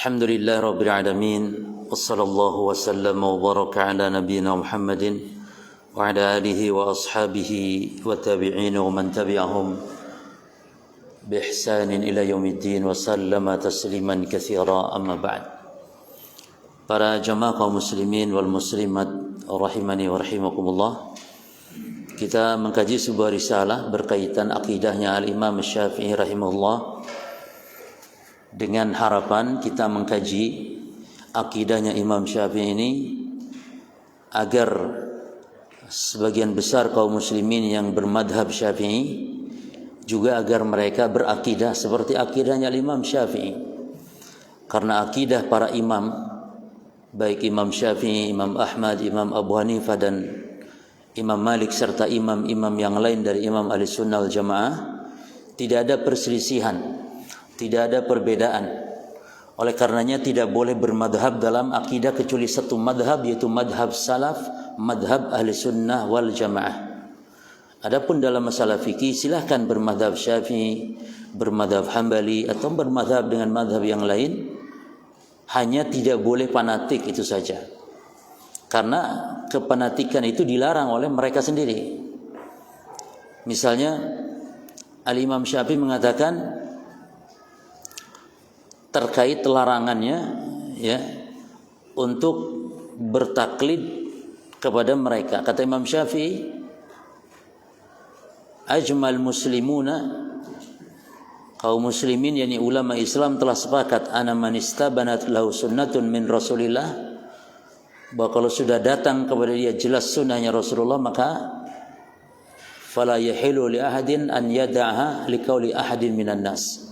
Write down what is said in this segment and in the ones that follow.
Alhamdulillah Rabbil Alamin. Wassallallahu wasallam wa baraka ala nabiyyina Muhammadin wa ala alihi wa ashabihi wa tabi'in wa man tabi'ahum bi ihsanin ila yaumiddin wa sallama tasliman katsira, amma ba'd. Para jamaah kaum muslimin wal muslimat rahimani wa rahimakumullah. Kita mengkaji sebuah risalah berkaitan akidahnya Al-Imam Syafi'i rahimahullah, dengan harapan kita mengkaji akidahnya Imam Syafi'i ini agar sebagian besar kaum muslimin yang bermadhab Syafi'i juga agar mereka berakidah seperti akidahnya Imam Syafi'i. Karena akidah para imam, baik Imam Syafi'i, Imam Ahmad, Imam Abu Hanifah dan Imam Malik serta imam-imam yang lain dari imam Ahlussunnah wal Jamaah, tidak ada perselisihan, tidak ada perbedaan. Oleh karenanya tidak boleh bermadhab dalam akidah kecuali satu madhab, yaitu madhab salaf, madhab Ahlussunnah wal Jamaah. Adapun dalam masalah fikih silahkan bermadhab Syafi'i, bermadhab Hambali atau bermadhab dengan madhab yang lain. Hanya tidak boleh fanatik, itu saja. Karena kepanatikan itu dilarang oleh mereka sendiri. Misalnya Al-Imam Syafi'i mengatakan terkait larangannya ya untuk bertaklid kepada mereka. Kata Imam Syafi'i, ajmal muslimuna, kaum muslimin yakni ulama Islam telah sepakat, ana man istabanat lahu sunnatun min Rasulillah, bahwa kalau sudah datang kepada dia jelas sunnahnya Rasulullah, maka fala yahilu li ahadin an yada'aha liqauli ahadin minan nas,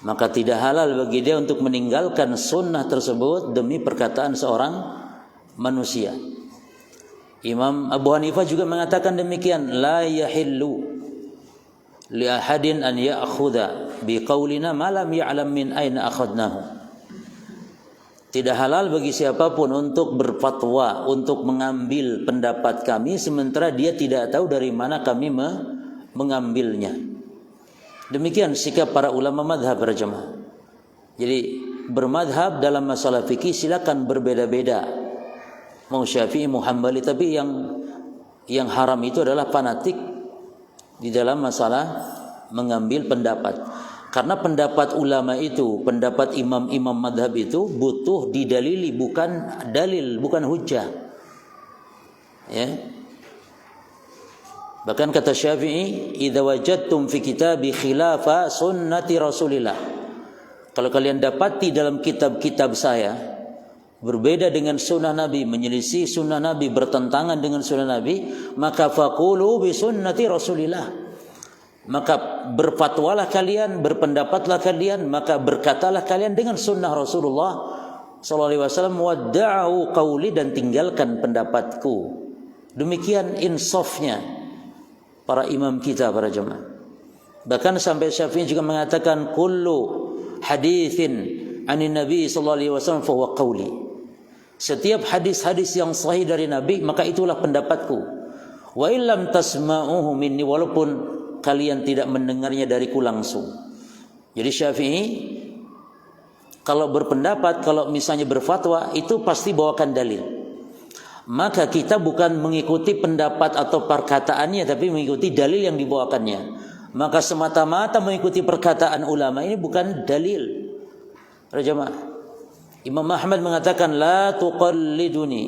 maka tidak halal bagi dia untuk meninggalkan sunnah tersebut demi perkataan seorang manusia. Imam Abu Hanifah juga mengatakan demikian, la yahillu li ahadin an ya'khudha bi qaulina ma lam ya'lam min aina akhadnahu. Tidak halal bagi siapapun untuk berfatwa, untuk mengambil pendapat kami sementara dia tidak tahu dari mana kami mengambilnya. Demikian sikap para ulama madhab, para jemaah. Jadi bermadhab dalam masalah fikih silakan berbeda-beda, mau Syafi'i, mau Hambali, tapi yang haram itu adalah fanatik di dalam masalah mengambil pendapat. Karena pendapat ulama itu, pendapat imam-imam madhab itu butuh didalili, bukan dalil, bukan hujjah. Ya. Bahkan kata Syafi'i, idza wajadtum fi kitabi khilafa sunnati Rasulillah, kalau kalian dapati dalam kitab-kitab saya berbeda dengan sunnah Nabi, menyelisih sunnah Nabi, bertentangan dengan sunnah Nabi, maka faqulu bi sunnati Rasulillah, maka berfatwalah kalian, berpendapatlah kalian, maka berkatalah kalian dengan sunnah Rasulullah sallallahu alaihi wasallam, wadda'u qauli, dan tinggalkan pendapatku. Demikian insafnya para imam kita, para jemaah. Bahkan sampai Syafi'i juga mengatakan kullu haditsin anin nabi sallallahu alaihi wasallam fa huwa qauli. Setiap hadis-hadis yang sahih dari Nabi maka itulah pendapatku. Wa illam tasma'uhu minni, walaupun kalian tidak mendengarnya dariku langsung. Jadi Syafi'i kalau berpendapat, kalau misalnya berfatwa, itu pasti bawakan dalil. Maka kita bukan mengikuti pendapat atau perkataannya, tapi mengikuti dalil yang dibawakannya. Maka semata-mata mengikuti perkataan ulama ini bukan dalil. Jemaah, Imam Ahmad mengatakan la tuqalliduni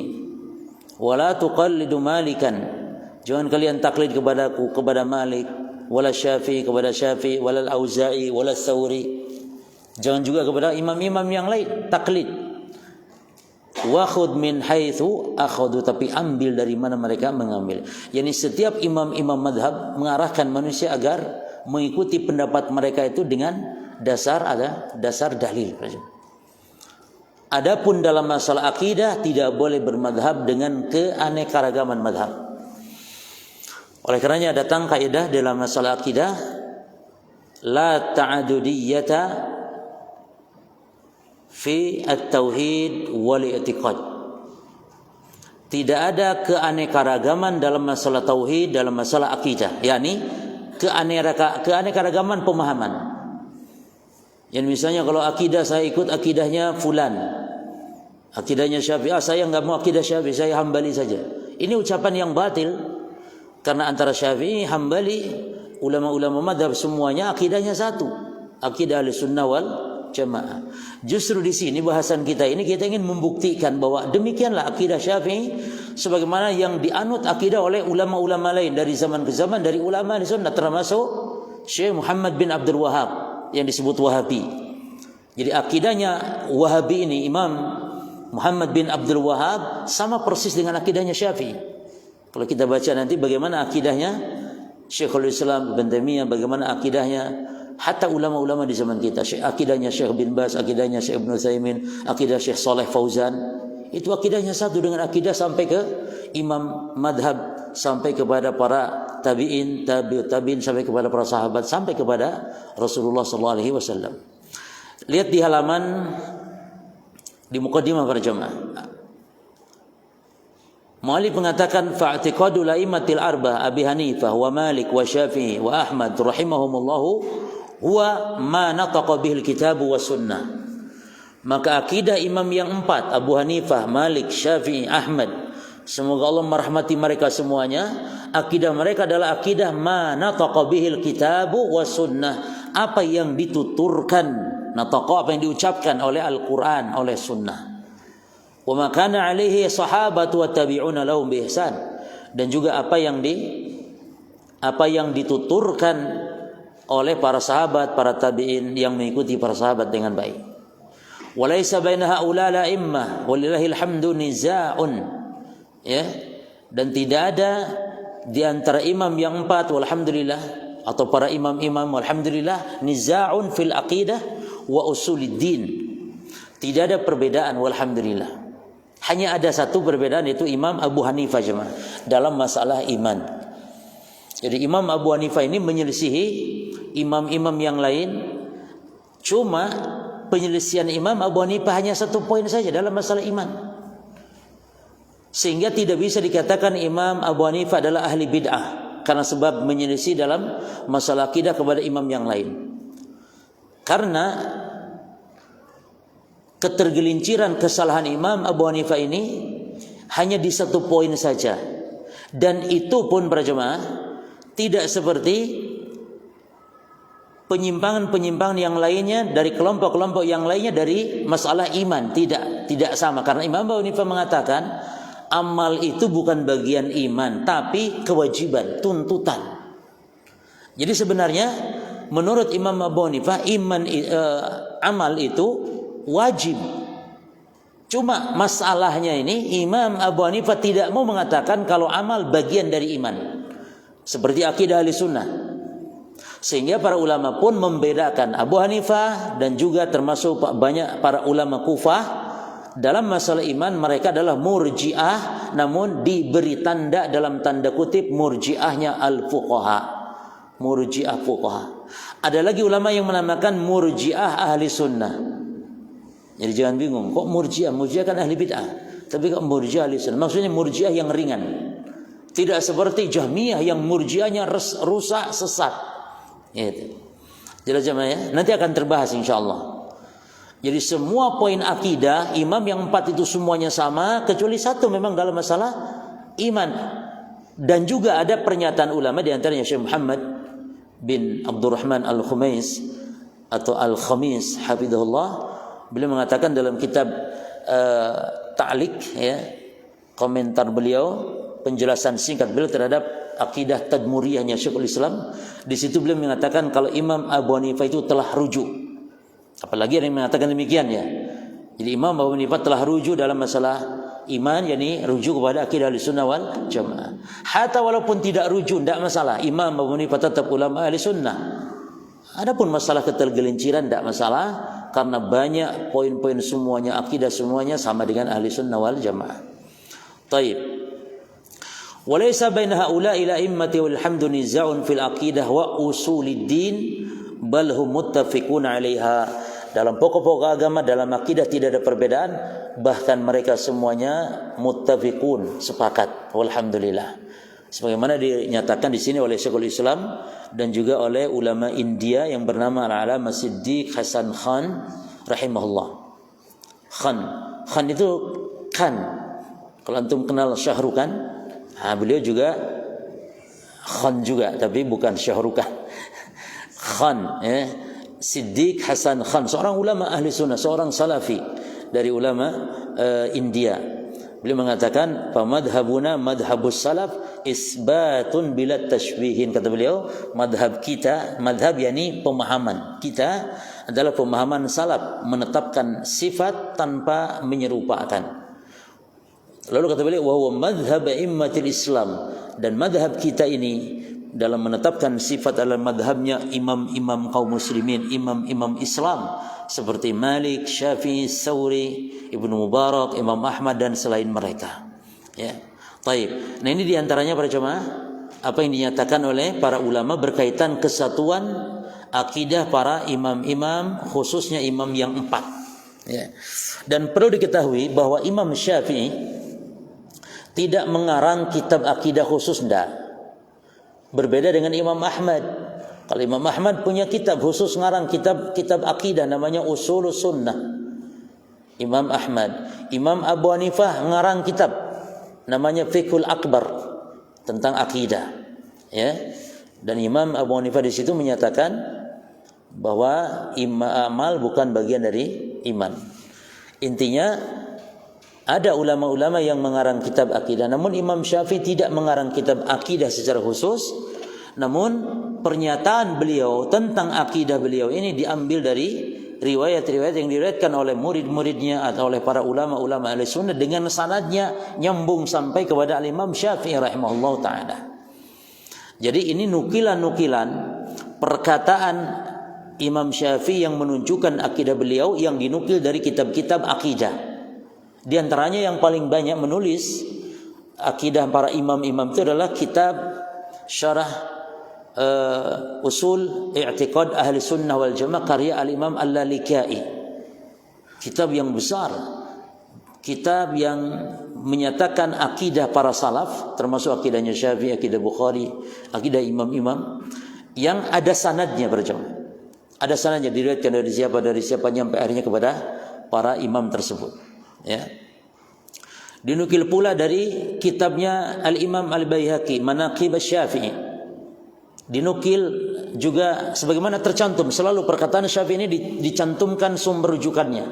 wa la tuqallidu Malikan. Jangan kalian taklid kepadaku, kepada Malik, wala Syafi'i kepada Syafi'i, wala Auza'i, wala Thawri. Jangan juga kepada imam-imam yang lain taklid. Wa khudh min haitsu akhadhu, tapi ambil dari mana mereka mengambil. Yani setiap imam-imam madhab mengarahkan manusia agar mengikuti pendapat mereka itu dengan dasar dalil. Adapun dalam masalah akidah tidak boleh bermadhab dengan keanekaragaman madhab. Oleh karenanya datang kaidah dalam masalah akidah, la ta'adudiyyata fi at-tauhid wal i'tiqad. Tidak ada keanekaragaman dalam masalah tauhid, dalam masalah akidah, yakni keanekaragaman pemahaman. Yang misalnya kalau akidah saya ikut akidahnya fulan, akidahnya Syafi'i, saya enggak mau akidah Syafi'i, saya Hambali saja. Ini ucapan yang batil. Karena antara Syafi'i, Hambali, ulama-ulama mazhab semuanya akidahnya satu. Akidah Ahlussunnah wal Jamaah. Justru di sini bahasan kita ini kita ingin membuktikan bahwa demikianlah akidah Syafi'i sebagaimana yang dianut akidah oleh ulama-ulama lain dari zaman ke zaman, dari ulama di sunnah, termasuk Syekh Muhammad bin Abdul Wahhab yang disebut Wahabi. Jadi akidahnya Wahabi ini, Imam Muhammad bin Abdul Wahhab, sama persis dengan akidahnya Syafi'i. Kalau kita baca nanti bagaimana akidahnya Syekhul Islam Ibnu Taimiyah, bagaimana akidahnya hatta ulama-ulama di zaman kita, akidahnya Syekh bin Baz, akidahnya Syekh Ibnu Utsaimin, akidah Syekh Saleh Fauzan, itu akidahnya satu dengan akidah sampai ke imam madhab, sampai kepada para tabi'in, tabi'in, sampai kepada para sahabat, sampai kepada Rasulullah sallallahu alaihi wasallam. Lihat di halaman di muqaddimah para jemaah. Mu'allif mengatakan fa'tiqadul a'immatil arba'ah Abi Hanifah wa Malik wa Syafi'i wa Ahmad rahimahumullahu huwa ma nataqa bihil kitabu was sunnah. Maka akidah imam yang empat, Abu Hanifah, Malik, Syafi'i, Ahmad, semoga Allah merahmati mereka semuanya, akidah mereka adalah akidah ma nataqa bihil kitabu was sunnah, apa yang dituturkan, nataqa apa yang diucapkan oleh Al-Qur'an, oleh sunnah. Wa ma kana alaihi sahabatu wa tabi'una lahum bi ihsan, dan juga apa yang dituturkan oleh para sahabat, para tabi'in yang mengikuti para sahabat dengan baik. Walaysa baina haula la'immah walillahil hamdu niza'un, ya, dan tidak ada di antara imam yang empat walhamdulillah, atau para imam-imam walhamdulillah, niza'un fil aqidah wa usuliddin, tidak ada perbedaan walhamdulillah. Hanya ada satu perbedaan, yaitu Imam Abu Hanifah jemaah dalam masalah iman. Jadi Imam Abu Hanifah ini menyelisihi imam-imam yang lain. Cuma penyelisihan Imam Abu Hanifah hanya satu poin saja dalam masalah iman, sehingga tidak bisa dikatakan Imam Abu Hanifah adalah ahli bid'ah karena sebab menyelisih dalam masalah akidah kepada imam yang lain. Karena ketergelinciran kesalahan Imam Abu Hanifah ini hanya di satu poin saja, dan itu pun para jemaah tidak seperti penyimpangan-penyimpangan yang lainnya dari kelompok-kelompok yang lainnya dari masalah iman. Tidak sama, karena Imam Abu Hanifah mengatakan amal itu bukan bagian iman, tapi kewajiban, tuntutan. Jadi sebenarnya menurut Imam Abu Hanifah amal itu wajib. Cuma masalahnya ini Imam Abu Hanifah tidak mau mengatakan kalau amal bagian dari iman, seperti akidah Ahlussunnah. Sehingga para ulama pun membedakan Abu Hanifah dan juga termasuk banyak para ulama Kufah dalam masalah iman. Mereka adalah murji'ah, namun diberi tanda dalam tanda kutip murji'ahnya al-fuqaha, murji'ah fuqaha. Ada lagi ulama yang menamakan murji'ah ahli sunnah. Jadi jangan bingung, kok murji'ah? Murji'ah kan ahli bid'ah, tapi kok murji'ah ahli sunnah? Maksudnya murji'ah yang ringan, tidak seperti Jahmiyah yang murji'ahnya rusak, sesat. Itu jelas jemaah ya, nanti akan terbahas insyaallah. Jadi semua poin akidah imam yang empat itu semuanya sama, kecuali satu memang dalam masalah iman. Dan juga ada pernyataan ulama, di antaranya Syekh Muhammad bin Abdurrahman Al-Khumais atau Al-Khamis hafizahullah, beliau mengatakan dalam kitab Ta'liq, ya, komentar beliau, penjelasan singkat beliau terhadap akidah tadmuriyahnya Syekhul Islam, di situ beliau mengatakan kalau Imam Abu Hanifah itu telah rujuk. Apalagi ada yang mengatakan demikian ya. Jadi Imam Abu Hanifah telah rujuk dalam masalah iman, yakni rujuk kepada akidah Ahlussunnah wal Jamaah. Hatta walaupun tidak rujuk tidak masalah, Imam Abu Hanifah tetap ulama Ahlussunnah. Adapun masalah ketergelinciran tidak masalah, karena banyak poin-poin semuanya, akidah semuanya sama dengan Ahlussunnah wal Jamaah. Taib. Walaysa baina haula'i la'immati wal hamdu niza'un fil aqidah wa usuliddin bal hum muttafiqun 'alaiha. Dalam pokok-pokok agama, dalam akidah tidak ada perbedaan, bahkan mereka semuanya muttafiqun, sepakat, walhamdulillah. Sebagaimana dinyatakan di sini oleh Syekhul Islam dan juga oleh ulama India yang bernama Al-Allamah Siddiq Hasan Khan rahimahullah. Khan itu Khan. Kalau antum kenal Syahrukan, beliau juga Khan juga, tapi bukan Syahrukan. Khan, Siddiq Hasan Khan, seorang ulama ahli sunnah, seorang salafi dari ulama India. Beliau mengatakan, "Famadhabuna madhabus salaf isbatun bila tashbihin." Kata beliau, madhab kita, madhab yakni pemahaman kita adalah pemahaman salaf, menetapkan sifat tanpa menyerupakan. Lalu kata beliau, "Wa huwa madhhab a'immatil Islam." Dan madhab kita ini dalam menetapkan sifat adalah madhabnya imam-imam kaum muslimin, imam-imam Islam seperti Malik, Syafi'i, Tsauri, Ibnu Mubarak, Imam Ahmad dan selain mereka. Ya. Taib. Nah, ini diantaranya para jemaah apa yang dinyatakan oleh para ulama berkaitan kesatuan akidah para imam-imam, khususnya imam yang 4. Ya. Dan perlu diketahui bahwa Imam Syafi'i tidak mengarang kitab akidah khusus, enggak. Berbeda dengan Imam Ahmad. Kalau Imam Ahmad punya kitab khusus ngarang kitab akidah namanya Ushulus Sunnah. Imam Ahmad. Imam Abu Hanifah ngarang kitab namanya Fiqhul Akbar tentang akidah. Ya. Dan Imam Abu Hanifah di situ menyatakan bahwa amal bukan bagian dari iman. Intinya ada ulama-ulama yang mengarang kitab akidah, namun Imam Syafi'i tidak mengarang kitab akidah secara khusus. Namun pernyataan beliau tentang akidah beliau ini diambil dari riwayat-riwayat yang diriwayatkan oleh murid-muridnya atau oleh para ulama-ulama ahli sunnah dengan sanadnya nyambung sampai kepada Imam Syafi'i rahimahullah ta'ala. Jadi ini nukilan-nukilan perkataan Imam Syafi'i yang menunjukkan akidah beliau yang dinukil dari kitab-kitab akidah. Di antaranya yang paling banyak menulis akidah para imam-imam itu adalah kitab Syarah Usul I'tiqad Ahli Sunnah wal Jamaah karya Al-Imam Al-Lalikai. Kitab yang besar, kitab yang menyatakan akidah para salaf, termasuk akidahnya Syafi'i, akidah Bukhari, akidah imam-imam yang ada sanadnya berjamaah. Ada sanadnya diriwayatkan dari siapa sampai akhirnya kepada para imam tersebut. Ya. Dinukil pula dari kitabnya Al-Imam Al-Baihaqi Manaqib Asy-Syafi'i. Dinukil juga sebagaimana tercantum selalu perkataan Syafi'i ini dicantumkan sumber rujukannya.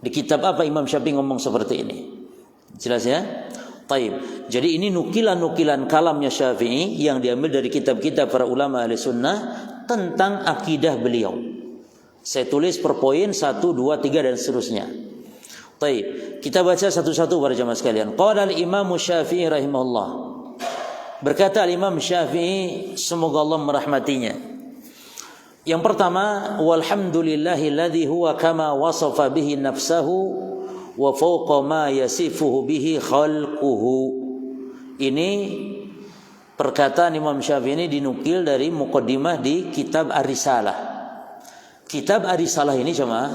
Di kitab apa Imam Syafi'i ngomong seperti ini. Jelas ya? Taib. Jadi ini nukilan-nukilan kalamnya Syafi'i yang diambil dari kitab-kitab para ulama ahli sunnah tentang akidah beliau. Saya tulis per poin 1, 2, 3 dan seterusnya. Baik, kita baca satu-satu para jemaah sekalian. Qala al-Imam Syafi'i rahimahullah. Berkata al-Imam Syafi'i, semoga Allah merahmatinya. Yang pertama, walhamdulillahilladzi huwa kama wasafa bihi nafsahu wa fawqa ma yasifuhu bihi khalquhu. Ini perkataan Imam Syafi'i ini dinukil dari muqaddimah di kitab Ar-Risalah. Kitab Ar-Risalah ini jemaah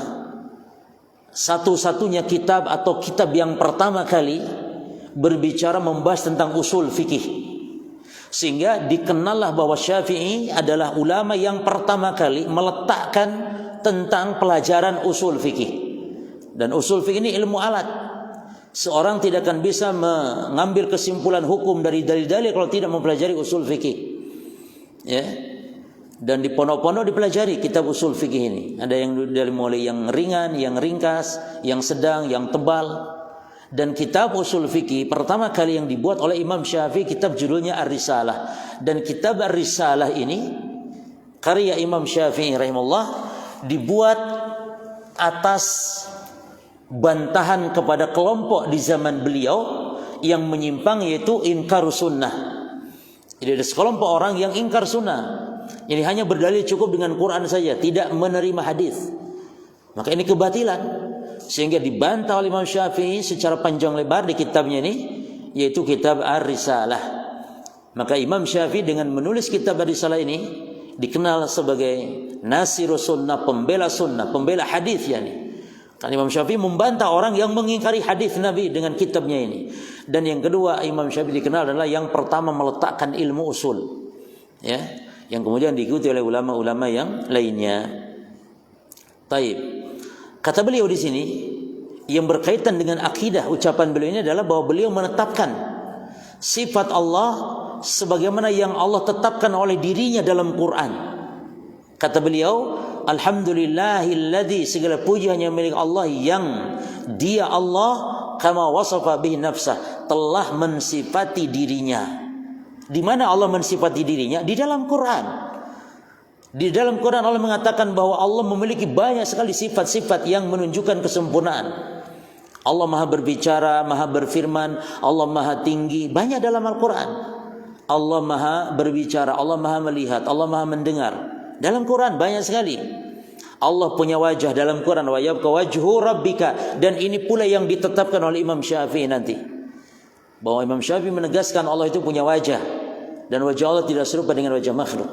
satu-satunya kitab atau kitab yang pertama kali berbicara membahas tentang usul fikih, sehingga dikenallah bahwa Syafi'i adalah ulama yang pertama kali meletakkan tentang pelajaran usul fikih. Dan usul fikih ini ilmu alat. Seorang tidak akan bisa mengambil kesimpulan hukum dari dalil-dalil kalau tidak mempelajari usul fikih. Ya. Dan di pondok-pondok dipelajari kitab usul fikih ini. Ada yang dari mulai yang ringan, yang ringkas, yang sedang, yang tebal. Dan kitab usul fikih pertama kali yang dibuat oleh Imam Syafi'i, kitab judulnya Ar-Risalah. Dan kitab Ar-Risalah ini karya Imam Syafi'i rahimahullah dibuat atas bantahan kepada kelompok di zaman beliau yang menyimpang, yaitu inkar sunnah. Jadi ada sekelompok orang yang ingkar sunnah. Jadi hanya berdalil cukup dengan Quran saja, tidak menerima hadis. Maka ini kebatilan, sehingga dibantah oleh Imam Syafi'i secara panjang lebar di kitabnya ini, yaitu kitab Ar-Risalah. Maka Imam Syafi'i dengan menulis kitab Ar-Risalah ini dikenal sebagai Nasirus Sunnah, pembela hadis yani. Karena Imam Syafi'i membantah orang yang mengingkari hadis Nabi dengan kitabnya ini. Dan yang kedua, Imam Syafi'i dikenal adalah yang pertama meletakkan ilmu usul, ya, yang kemudian diikuti oleh ulama-ulama yang lainnya. Taib. Kata beliau di sini yang berkaitan dengan akidah, ucapan beliau ini adalah bahwa beliau menetapkan sifat Allah sebagaimana yang Allah tetapkan oleh dirinya dalam Quran. Kata beliau, alhamdulillahilladzi, segala puji hanya milik Allah yang dia Allah kama wasafa bihi nafsah, telah mensifati dirinya. Di mana Allah mensifati dirinya? Di dalam Quran. Di dalam Quran Allah mengatakan bahwa Allah memiliki banyak sekali sifat-sifat yang menunjukkan kesempurnaan. Allah Maha berbicara, Maha berfirman, Allah Maha tinggi, banyak dalam Al-Quran. Allah Maha berbicara, Allah Maha melihat, Allah Maha mendengar. Dalam Quran banyak sekali. Allah punya wajah dalam Quran, wa yabqa wajhu rabbika, dan ini pula yang ditetapkan oleh Imam Syafi'i nanti. Bahwa Imam Syafi'i menegaskan Allah itu punya wajah, dan wajah Allah tidak serupa dengan wajah makhluk.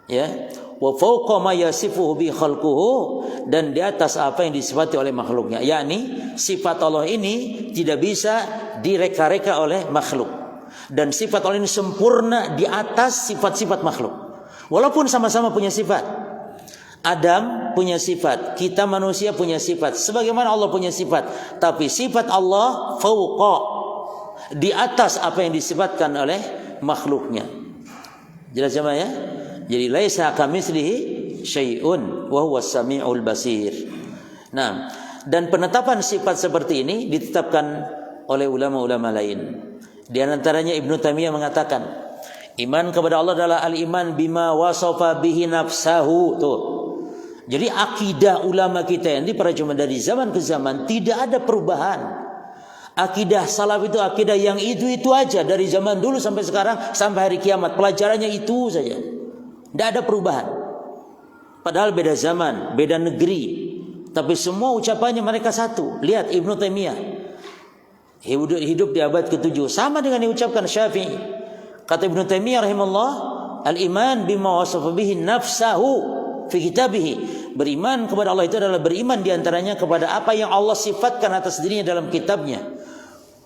Ya, wa fawqa ma yasifuhu bi khalquhu, dan di atas apa yang disifati oleh makhluknya. Yakni sifat Allah ini tidak bisa direka-reka oleh makhluk, dan sifat Allah ini sempurna di atas sifat-sifat makhluk. Walaupun sama-sama punya sifat. Adam punya sifat, kita manusia punya sifat, sebagaimana Allah punya sifat, tapi sifat Allah fawqa, di atas apa yang disifatkan oleh makhluknya. Jelas sama ya? Jadi laisa kamitslihi syai'un wa huwas samiul basir. Nah, dan penetapan sifat seperti ini ditetapkan oleh ulama-ulama lain. Di antaranya Ibnu Taimiyah mengatakan, iman kepada Allah adalah al-iman bima wasafa bihi nafsahu. Tuh. Jadi akidah ulama kita ini para jemaah dari zaman ke zaman tidak ada perubahan. Akidah salaf itu akidah yang itu aja dari zaman dulu sampai sekarang sampai hari kiamat, pelajarannya itu saja. Tidak ada perubahan. Padahal beda zaman, beda negeri, tapi semua ucapannya mereka satu. Lihat Ibnu Taimiyah hidup di abad ke-7, sama dengan yang diucapkan Syafi'i. Kata Ibnu Taimiyah rahimahullah, al-iman bima wasafa bihi nafsahu fi kitabih. Beriman kepada Allah itu adalah beriman diantaranya kepada apa yang Allah sifatkan atas dirinya dalam kitabnya.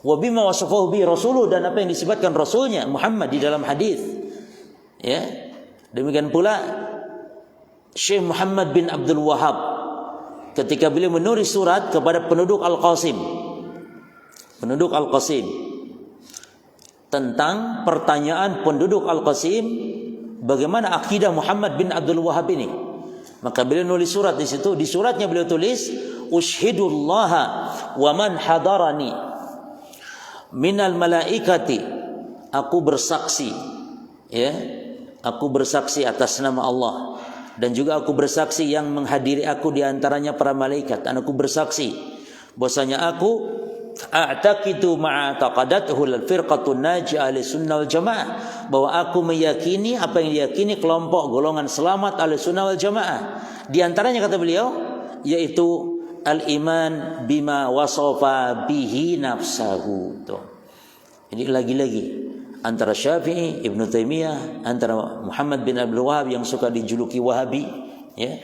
Wa bima wasafahu bihi rasuluh, dan apa yang disifatkan rasulnya Muhammad di dalam hadis. Ya. Demikian pula Syekh Muhammad bin Abdul Wahhab ketika beliau menulis surat kepada penduduk Al-Qasim. Penduduk Al-Qasim tentang pertanyaan penduduk Al-Qasim bagaimana akidah Muhammad bin Abdul Wahhab ini. Maka beliau nulis surat di situ. Di suratnya beliau tulis, "Ushhidullaha wa man hadarani minal malaikati." Aku bersaksi, ya. Aku bersaksi atas nama Allah, dan juga aku bersaksi yang menghadiri aku di antaranya para malaikat. Dan aku bersaksi bahwasanya aku a'taqidu ma'a taqadathu al-firqatun najiyah ahlussunnah wal jamaah, bahwa aku meyakini apa yang diyakini kelompok golongan selamat ahlussunnah wal jamaah. Di antaranya kata beliau yaitu al-iman bima wasafa bihi nafsahu. Tuh. Jadi lagi-lagi antara Syafi'i, Ibnu Taimiyah, antara Muhammad bin Abdul Wahhab yang suka dijuluki Wahabi, ya.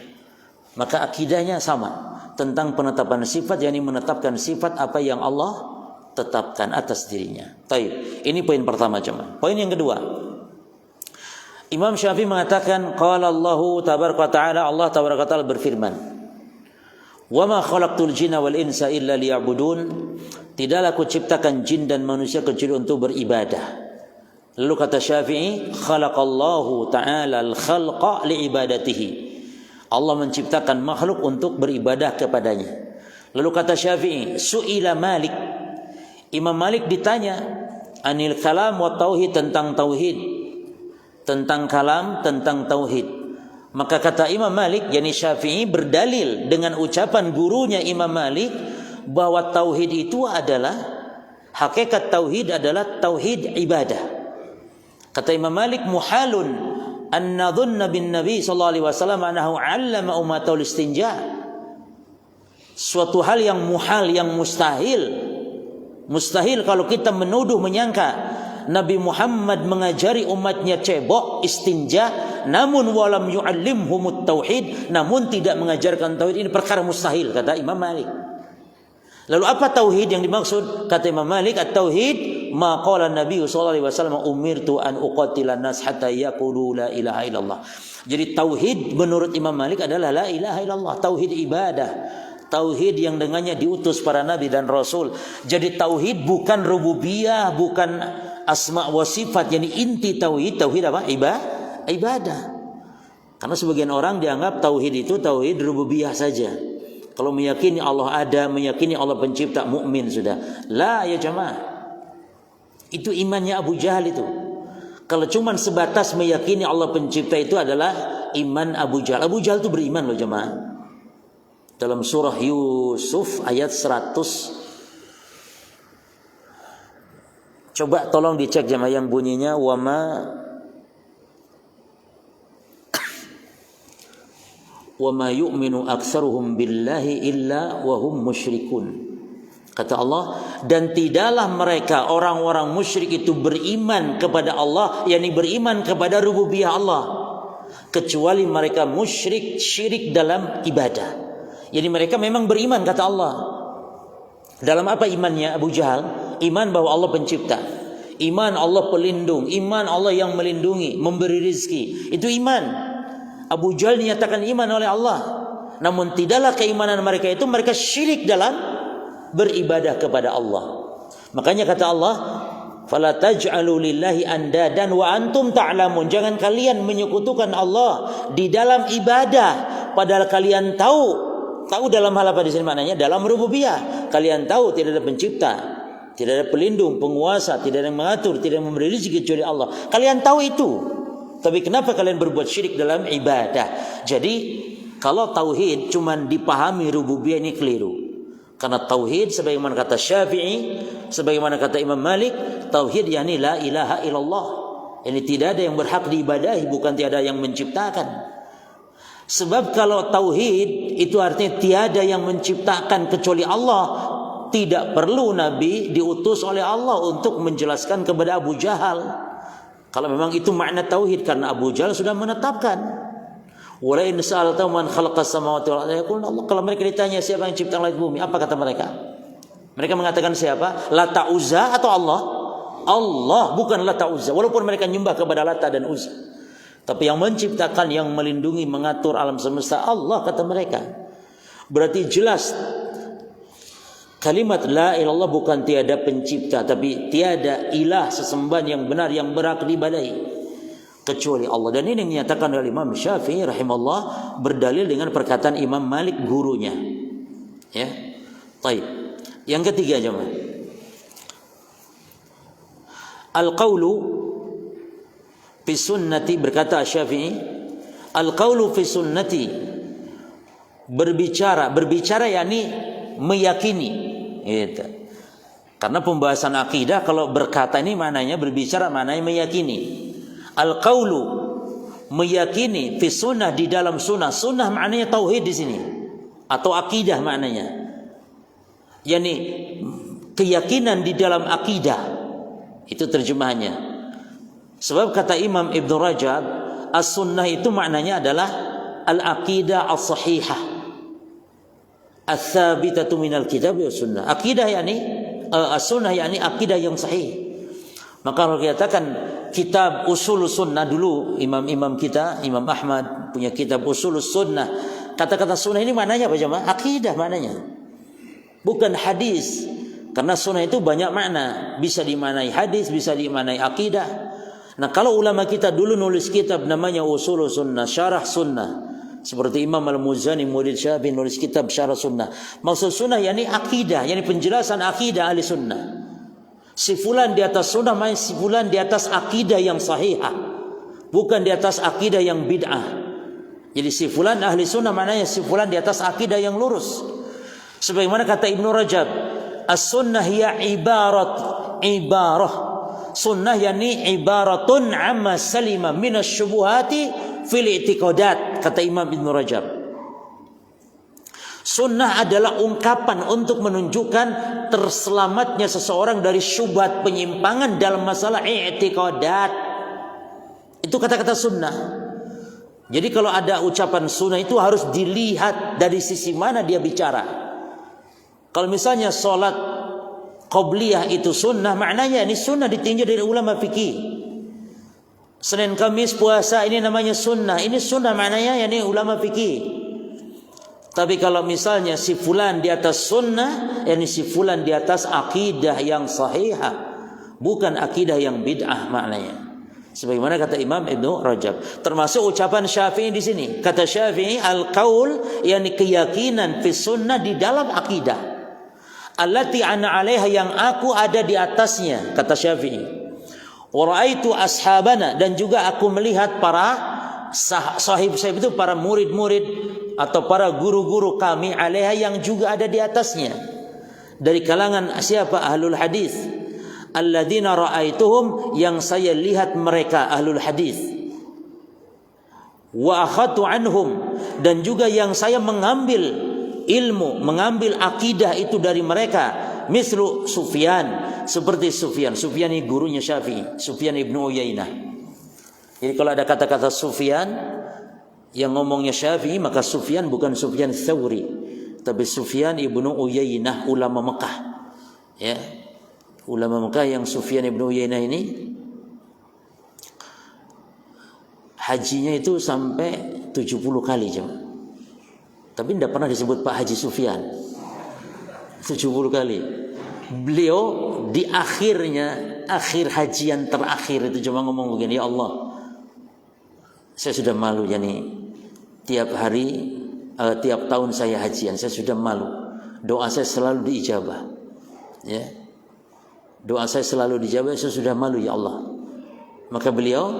Maka akidahnya sama tentang penetapan sifat, yakni menetapkan sifat apa yang Allah tetapkan atas dirinya. Baik, ini poin pertama jemaah. Poin yang kedua, Imam Syafi'i mengatakan qala Allahu tabaraka taala, Allah tabaraka taala berfirman, "Wa ma khalaqtul jinna wal insa illa liya'budun." Tidaklah aku ciptakan jin dan manusia kecuali untuk beribadah. Lalu kata Syafi'i, khalaqallahu ta'ala al-khalqa li'ibadatihi. Allah menciptakan makhluk untuk beribadah kepadanya. Lalu kata Syafi'i, su'ila Malik. Imam Malik ditanya anil kalam wa tauhid, tentang tauhid. Tentang kalam, tentang tauhid. Maka kata Imam Malik, yakni Syafi'i, berdalil dengan ucapan gurunya Imam Malik bahwa tauhid itu adalah, hakikat tauhid adalah tauhid ibadah. Kata Imam Malik, muhalun an nadhunna bin Nabi sallallahu alaihi wasallam annahu 'allama ummatul istinja. Suatu hal yang muhal, yang mustahil. Mustahil kalau kita menuduh, menyangka Nabi Muhammad mengajari umatnya cebok, istinja, namun walam yu'allimhumut tauhid, namun tidak mengajarkan tauhid. Ini perkara mustahil kata Imam Malik. Lalu apa tauhid yang dimaksud? Kata Imam Malik, at-tauhid ma qala Nabi sallallahu alaihi wasallam umirtu an uqatilan nas hatta yaqulu la ilaha illallah. Jadi tauhid menurut Imam Malik adalah la ilaha illallah, tauhid ibadah. Tauhid yang dengannya diutus para nabi dan rasul. Jadi tauhid bukan rububiyah, bukan asma wa sifat. Yani inti tauhid apa? Ibadah. Karena sebagian orang dianggap tauhid itu tauhid rububiyah saja. Kalau meyakini Allah ada, meyakini Allah pencipta, mukmin sudah. La ya jamaah. Itu imannya Abu Jahal itu. Kalau cuma sebatas meyakini Allah pencipta itu adalah iman Abu Jahal. Abu Jahal itu beriman loh jemaah. Dalam surah Yusuf ayat 100. Coba tolong dicek jemaah yang bunyinya وَمَا يُؤْمِنُ أَكْثَرُهُمْ بِاللَّهِ إِلَّا وَهُمْ مُشْرِكُونَ. Kata Allah, dan tidaklah mereka orang-orang musyrik itu beriman kepada Allah, yakni beriman kepada rububiyah Allah, kecuali mereka musyrik, syirik dalam ibadah. Jadi mereka memang beriman kata Allah. Dalam apa imannya Abu Jahal? Iman bahwa Allah pencipta, iman Allah pelindung, iman Allah yang melindungi, memberi rizki. Itu iman. Abu Jahal dinyatakan iman oleh Allah, namun tidaklah keimanan mereka itu mereka syirik dalam beribadah kepada Allah. Makanya kata Allah, fala taj'alu lillahi andadan wa antum ta'lamun. Jangan kalian menyekutukan Allah di dalam ibadah padahal kalian tahu dalam hal apa di sini maknanya? Dalam rububiyah. Kalian tahu tidak ada pencipta, tidak ada pelindung, penguasa, tidak ada yang mengatur, tidak ada yang memberi rezeki kecuali Allah. Kalian tahu itu. Tapi kenapa kalian berbuat syirik dalam ibadah? Jadi kalau tauhid cuma dipahami rububiyah ini keliru. Karena tauhid sebagaimana kata Syafi'i, sebagaimana kata Imam Malik, tauhid yakni la ilaha illallah. Ini tidak ada yang berhak diibadahi, bukan tiada yang menciptakan. Sebab kalau tauhid itu artinya tiada yang menciptakan kecuali Allah. Tidak perlu Nabi diutus oleh Allah untuk menjelaskan kepada Abu Jahal. Kalau memang itu makna tauhid, karena Abu Jahal sudah menetapkan. Wala in sa'alta man khalaqas samawati wal ardi yaquluna Allah. Kalau mereka ditanya siapa yang cipta langit bumi, apa kata mereka? Mereka mengatakan siapa? Lata Uzza atau Allah? Allah, bukan Lata Uzza. Walaupun mereka nyembah kepada Lata dan Uzza. Tapi yang menciptakan, yang melindungi, mengatur alam semesta Allah kata mereka. Berarti jelas kalimat la ilallah bukan tiada pencipta, tapi tiada ilah sesembahan yang benar yang berhak diibadahi kecuali Allah. Dan ini dinyatakan oleh Imam Syafi'i rahimahullah berdalil dengan perkataan Imam Malik gurunya. Ya. Baik. Yang ketiga jemaah. Al-qaulu fi sunnati, berkata Syafi'i, al-qaulu fi sunnati, berbicara yakni meyakini. Gitu. Karena pembahasan akidah kalau berkata ini maknanya berbicara, maknanya meyakini. Al-qaulu meyakini fi sunnah, di dalam sunnah. Sunnah maknanya tauhid di sini atau akidah maknanya. Yani keyakinan di dalam akidah. Itu terjemahannya. Sebab kata Imam Ibn Rajab, as-sunnah itu maknanya adalah al-aqidah as-sahihah. Ats-tsabitatu minal kitab wa sunnah. Akidah yakni as-sunnah yakni akidah yang sahih. Maka kalau dikatakan kitab usul sunnah, dulu imam-imam kita, Imam Ahmad punya kitab usul sunnah. Kata-kata sunnah ini maknanya apa jemaah? Akidah maknanya. Bukan hadis. Karena sunnah itu banyak makna. Bisa dimaknai hadis, bisa dimaknai akidah. Nah, kalau ulama kita dulu nulis kitab namanya usul sunnah, syarah sunnah. Seperti Imam Al-Muzani, murid Syafi'i, nulis kitab Syarah Sunnah. Maksud sunnah yakni akidah, yakni penjelasan akidah ahli sunnah. Si fulan di atas sunnah, main si fulan di atas akidah yang sahihah, bukan di atas akidah yang bid'ah. Jadi si fulan ahli sunnah maknanya si fulan di atas akidah yang lurus. Sebagaimana kata Ibnu Rajab, as-sunnah hiya ibarah. Sunnah yakni ibaratun amma salima minasyubuhati fil i'tiqadat, kata Imam Ibn Rajab. Sunnah adalah ungkapan untuk menunjukkan terselamatnya seseorang dari syubhat penyimpangan dalam masalah i'tiqadat. Itu kata-kata sunnah. Jadi kalau ada ucapan sunnah itu harus dilihat dari sisi mana dia bicara. Kalau misalnya sholat qobliyah itu sunnah, maknanya ini sunnah ditinjau dari ulama fikih. Senin Kamis puasa ini namanya sunnah. Ini sunnah maknanya ini ulama fikih. Tapi kalau misalnya si fulan di atas sunnah, yani si fulan di atas akidah yang sahihah, bukan akidah yang bid'ah maknanya. Sebagaimana kata Imam Ibnu Rajab, termasuk ucapan Syafi'i di sini. Kata Syafi'i, al-qaul yani keyakinan fi sunnah di dalam akidah. Allati ana 'alaiha yang aku ada di atasnya, kata Syafi'i. Wa raaitu ashabana, dan juga aku melihat para sahib-sahib itu, para murid-murid atau para guru-guru kami 'alaiha yang juga ada di atasnya. Dari kalangan siapa? Ahlul hadis. Alladzina ra'aituhum, yang saya lihat mereka ahlul hadis. Wa akhadtu anhum, dan juga yang saya mengambil ilmu, mengambil akidah itu dari mereka. Mislu Sufyan, seperti Sufyan. Sufyan ini gurunya Syafi'i, Sufyan ibnu Uyainah. Jadi kalau ada kata-kata Sufyan yang ngomongnya Syafi'i, maka Sufyan bukan Sufyan Tsauri, tapi Sufyan ibnu Uyainah, ulama Mekah. Ya, ulama Mekah yang Sufyan ibnu Uyainah ini hajinya itu sampai 70 kali jemaah. Tapi tidak pernah disebut Pak Haji Sufyan. 70 kali. Beliau di akhirnya, akhir hajian terakhir itu cuma ngomong begini, ya Allah, saya sudah malu, yani tiap hari, tiap tahun saya hajian, saya sudah malu. Doa saya selalu diijabah. Ya. Doa saya selalu dijawab, saya sudah malu ya Allah. Maka beliau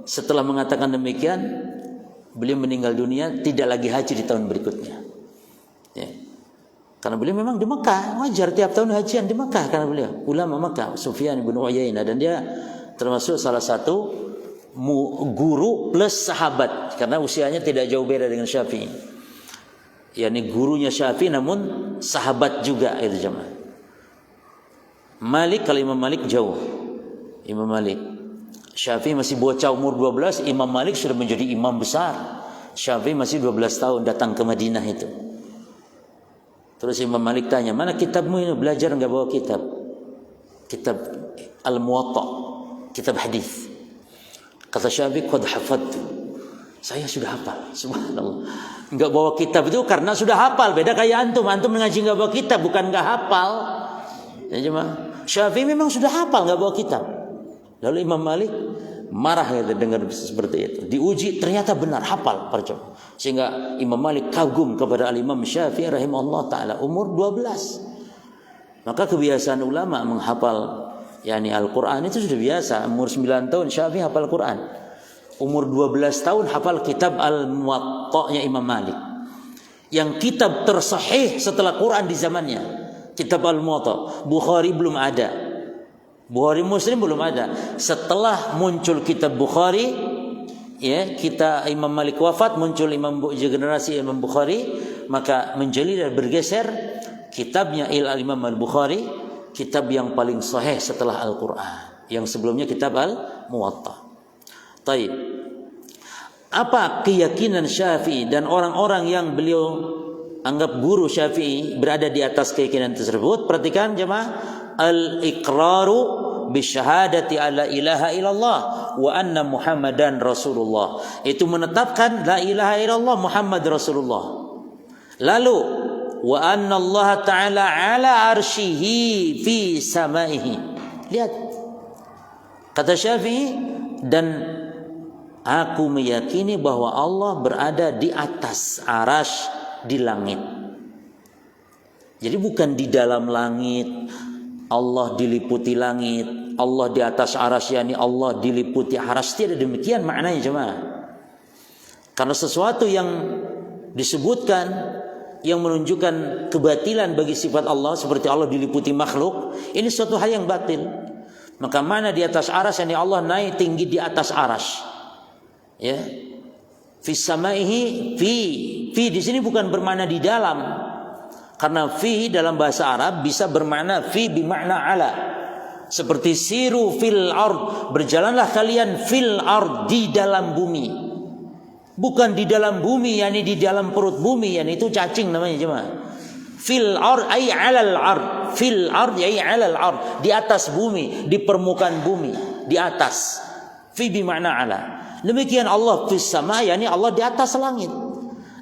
setelah mengatakan demikian, beliau meninggal dunia, tidak lagi haji di tahun berikutnya. Ya. Karena beliau memang di Mekah, wajar tiap tahun hajian di Mekah, karena beliau ulama Mekah, Sufyan bin Uyainah, dan dia termasuk salah satu guru plus sahabat, karena usianya tidak jauh beda dengan Syafi'i. Yani gurunya Syafi'i namun sahabat juga itu jemaah. Malik, kalau Imam Malik jauh. Imam Malik. Syafi'i masih bocah umur 12, Imam Malik sudah menjadi imam besar. Syafi'i masih 12 tahun datang ke Madinah itu. Terus Imam Malik tanya, mana kitabmu ini? Belajar enggak bawa kitab? Kitab Al-Muwatta, kitab hadis. Kata Syafi'i, qad hafadtu. Saya sudah hafal. Subhanallah. Enggak bawa kitab itu karena sudah hafal. Beda kayak antum. Antum ngaji enggak bawa kitab, bukan enggak hafal. Ya jemaah. Syafi'i memang sudah hafal, enggak bawa kitab. Lalu Imam Malik marah ya dengar seperti itu. Diuji ternyata benar hafal percuma. Sehingga Imam Malik kagum kepada Al-Imam Syafi'i rahimahullah taala, umur 12. Maka kebiasaan ulama menghafal yakni Al-Qur'an itu sudah biasa. Umur 9 tahun Syafi'i hafal Qur'an. Umur 12 tahun hafal kitab Al-Muwatta-nya Imam Malik. Yang kitab tersahih setelah Qur'an di zamannya. Kitab Al-Muwatta. Bukhari belum ada. Bukhari Muslim belum ada. Setelah muncul kitab Bukhari, ya, kita Imam Malik wafat, muncul generasi Imam Bukhari, maka menjadi dan bergeser kitabnya Imam Al-Bukhari, kitab yang paling sahih setelah Al-Qur'an. Yang sebelumnya kitab Al-Muwatta. Taib. Apa keyakinan Syafi'i dan orang-orang yang beliau anggap guru Syafi'i berada di atas keyakinan tersebut? Perhatikan jemaah. Al-iqraru bisyahadati alla ilaha illallah wa anna Muhammadan Rasulullah. Itu menetapkan la ilaha illallah Muhammad Rasulullah. Lalu wa anna Allah Ta'ala ala arsyihi fi samaihi. Lihat. Kata Syafi'i, dan aku meyakini bahwa Allah berada di atas arasy di langit. Jadi bukan di dalam langit. Allah diliputi langit, Allah di atas arasy, yani Allah diliputi arasy. Tidak demikian maknanya jemaah. Karena sesuatu yang disebutkan yang menunjukkan kebatilan bagi sifat Allah, seperti Allah diliputi makhluk, ini suatu hal yang batil. Maka mana di atas arasy, yani Allah naik tinggi di atas arasy. Ya. Fi samaihi, fi di sini bukan bermakna di dalam. Karena fi dalam bahasa Arab bisa bermakna fi bimakna ala. Seperti siru fil ard, berjalanlah kalian fil ard, di dalam bumi. Bukan di dalam bumi, yakni di dalam perut bumi, yakni itu cacing namanya jemaah. Fil ard ay 'alal ard. Fil ard ay 'alal ard, di atas bumi, di permukaan bumi, di atas. Fi bi makna 'ala. Demikian Allah fis sama, yakni Allah di atas langit.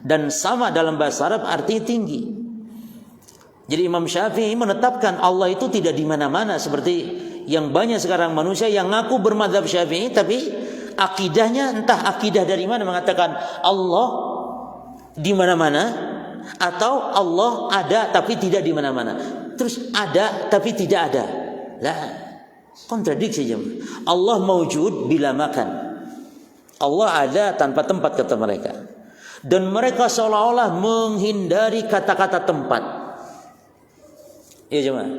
Dan sama dalam bahasa Arab artinya tinggi. Jadi Imam Syafi'i menetapkan Allah itu tidak di mana-mana seperti yang banyak sekarang manusia yang ngaku bermadzhab Syafi'i tapi akidahnya entah akidah dari mana mengatakan Allah di mana-mana atau Allah ada tapi tidak di mana-mana. Terus ada tapi tidak ada. Lah, kontradiksi jemaah. Allah maujud bila makan. Allah ada tanpa tempat kata mereka. Dan mereka seolah-olah menghindari kata-kata tempat. Ya jemaah.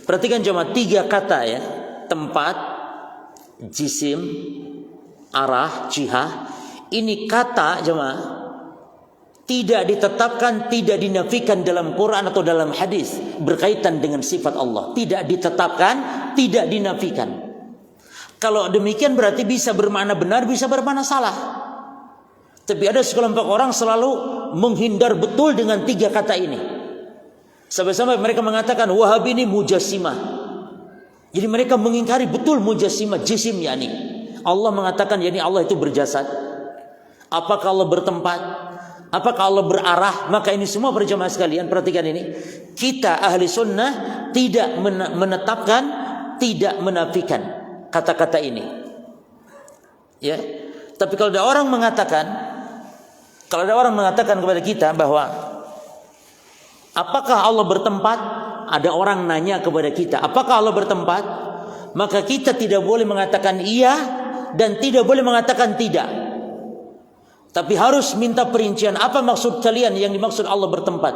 Perhatikan jemaah, 3 kata ya. Tempat, jisim, arah, jihah. Ini kata jemaah tidak ditetapkan, tidak dinafikan dalam Quran atau dalam hadis berkaitan dengan sifat Allah. Tidak ditetapkan, tidak dinafikan. Kalau demikian berarti bisa bermakna benar, bisa bermakna salah. Tapi ada sekelompok orang selalu menghindar betul dengan 3 kata ini. Sampai-sampai mereka mengatakan Wahabi ini mujassimah. Jadi mereka mengingkari betul mujassimah, jisim yakni. Allah mengatakan yakni Allah itu berjasad. Apakah Allah bertempat? Apakah Allah berarah? Maka ini semua berjamaah sekalian, perhatikan ini. Kita ahli sunnah tidak menetapkan, tidak menafikan kata-kata ini. Ya. Tapi kalau ada orang mengatakan kepada kita bahwa apakah Allah bertempat? Ada orang nanya kepada kita, apakah Allah bertempat? Maka kita tidak boleh mengatakan iya dan tidak boleh mengatakan tidak. Tapi harus minta perincian, apa maksud kalian yang dimaksud Allah bertempat?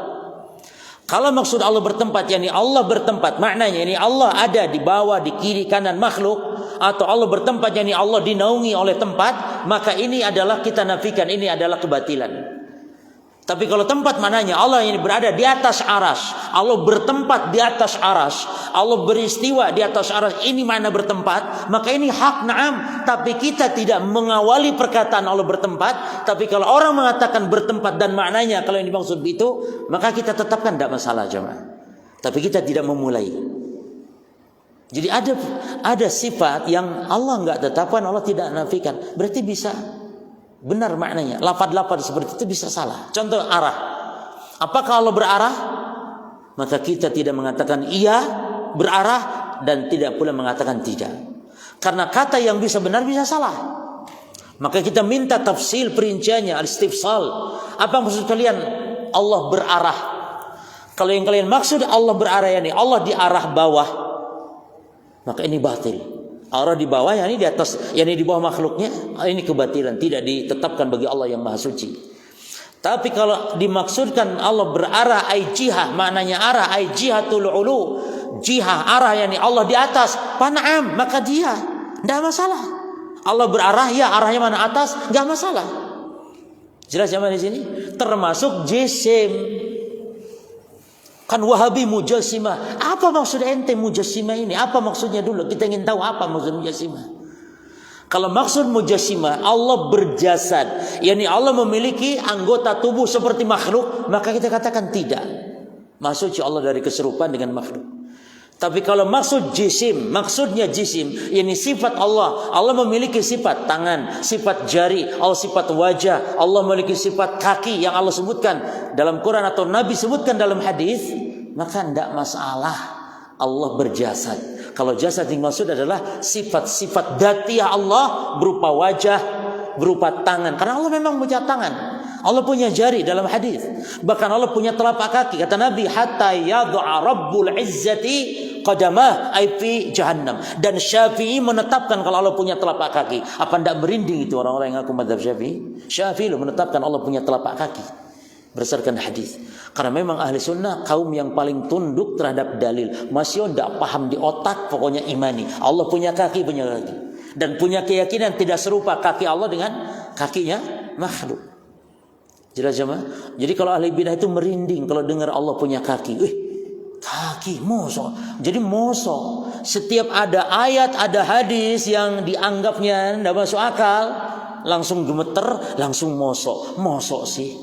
Kalau maksud Allah bertempat, yakni Allah bertempat, maknanya yakni Allah ada di bawah, di kiri, kanan makhluk, atau Allah bertempat yakni Allah dinaungi oleh tempat, maka ini adalah kita nafikan, ini adalah kebatilan. Tapi kalau tempat maknanya Allah yang berada di atas aras, Allah bertempat di atas aras, Allah beristiwa di atas aras, ini mana bertempat, maka ini hak na'am. Tapi kita tidak mengawali perkataan Allah bertempat. Tapi kalau orang mengatakan bertempat dan maknanya kalau yang dimaksud itu, maka kita tetapkan tidak masalah jemaah. Tapi kita tidak memulai. Jadi ada sifat yang Allah enggak tetapkan, Allah tidak nafikan. Berarti bisa benar maknanya. Lafaz-lafaz seperti itu bisa salah. Contoh arah. Apakah Allah berarah? Maka kita tidak mengatakan iya berarah dan tidak pula mengatakan tidak. Karena kata yang bisa benar bisa salah. Maka kita minta tafsil perinciannya, al-istifsal. Apa maksud kalian Allah berarah? Kalau yang kalian maksud Allah berarah yakni Allah di arah bawah, maka ini batil. Arah di bawah, yakni di atas, yakni di bawah makhluknya, ini kebatilan, tidak ditetapkan bagi Allah yang Maha Suci. Tapi kalau dimaksudkan Allah berarah ai jihah, maknanya arah ai jihatul ulu, jihah arah yakni Allah di atas, pan'am, maka dia tidak masalah. Allah berarah ya arahnya mana atas, enggak masalah. Jelas ya di sini? Termasuk jisim. Kan Wahabi mujassimah. Apa maksud ente mujassimah ini? Apa maksudnya dulu? Kita ingin tahu apa maksud mujassimah. Kalau maksud mujassimah Allah berjasad, yakni Allah memiliki anggota tubuh seperti makhluk, maka kita katakan tidak. Maksudnya Allah dari keserupaan dengan makhluk. Tapi kalau maksud jisim, maksudnya jisim, yakni sifat Allah. Allah memiliki sifat tangan, sifat jari, Allah sifat wajah, Allah memiliki sifat kaki yang Allah sebutkan dalam Quran atau Nabi sebutkan dalam hadis, maka tidak masalah Allah berjasad. Kalau jasad yang maksud adalah sifat-sifat dzatiyah Allah berupa wajah, berupa tangan. Karena Allah memang punya tangan. Allah punya jari dalam hadis. Bahkan Allah punya telapak kaki. Kata Nabi, hatta yad'a Rabbul Izzati qadamah ay fi jahannam. Dan Syafi'i menetapkan kalau Allah punya telapak kaki. Apa tidak merinding itu orang-orang yang ngaku mazhab Syafi'i? Syafi'i menetapkan Allah punya telapak kaki berdasarkan hadis. Karena memang ahli sunnah kaum yang paling tunduk terhadap dalil. Masih tidak paham di otak, pokoknya imani. Allah punya kaki, punya kaki. Dan punya keyakinan tidak serupa kaki Allah dengan kakinya makhluk. Jelas jemaah? Jadi kalau ahli bidah itu merinding kalau dengar Allah punya kaki. Kaki, mosok. Jadi mosok. Setiap ada ayat, ada hadis yang dianggapnya tidak masuk akal, langsung gemeter, langsung mosok. Mosok sih.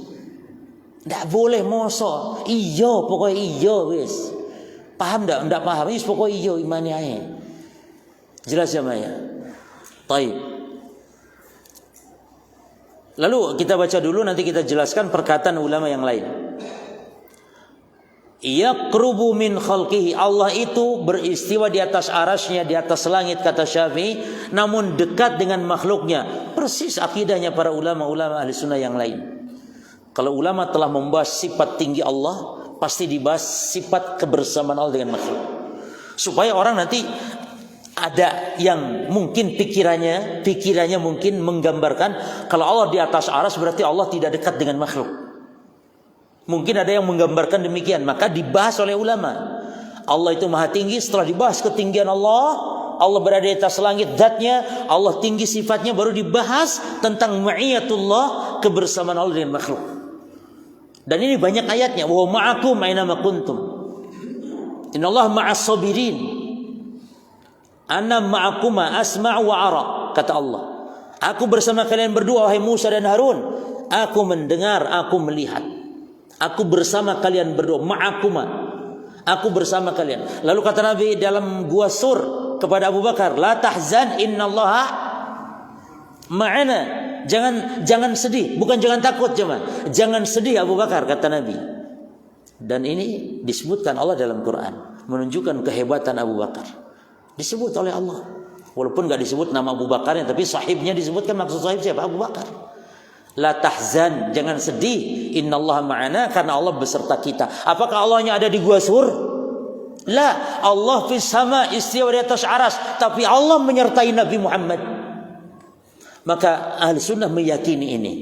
Ndak boleh mosok. Iyo pokoknya iyo wis. Paham ndak? Ndak paham wis pokoknya iyo imani ae. Jelas ya Maya? Baik. Lalu kita baca dulu, nanti kita jelaskan perkataan ulama yang lain. Yaqrubu min khalqihi, Allah itu beristiwa di atas arasnya, di atas langit kata Syafi'i, namun dekat dengan makhluknya. Persis akidahnya para ulama-ulama ahli sunnah yang lain. Kalau ulama telah membahas sifat tinggi Allah, pasti dibahas sifat kebersamaan Allah dengan makhluk. Supaya orang nanti ada yang mungkin pikirannya mungkin menggambarkan kalau Allah di atas aras berarti Allah tidak dekat dengan makhluk. Mungkin ada yang menggambarkan demikian, maka dibahas oleh ulama. Allah itu maha tinggi, setelah dibahas ketinggian Allah, Allah berada di atas langit zatnya, Allah tinggi sifatnya, baru dibahas tentang ma'iyatullah, kebersamaan Allah dengan makhluk. Dan ini banyak ayatnya, wa ma'akum aina ma kuntum. Innallaha ma'as sabirin. Ana ma'akuma asma'u wa ara, kata Allah. Aku bersama kalian berdua wahai Musa dan Harun. Aku mendengar, aku melihat. Aku bersama kalian berdua, ma'akuma. Aku bersama kalian. Lalu kata Nabi dalam gua Sur kepada Abu Bakar, la tahzan innallaha ma'ana. Jangan sedih, bukan jangan takut jemaah. Jangan sedih Abu Bakar, kata Nabi. Dan ini disebutkan Allah dalam Quran, menunjukkan kehebatan Abu Bakar. Disebut oleh Allah. Walaupun enggak disebut nama Abu Bakarnya, tapi sahibnya disebutkan. Maksud sahib siapa? Abu Bakar. La tahzan, jangan sedih. Innallaha ma'ana, karena Allah beserta kita. Apakah Allahnya ada di gua Sur? La, Allah fis sama, istiwa di atas aras, tapi Allah menyertai Nabi Muhammad. Maka ahli sunnah meyakini ini.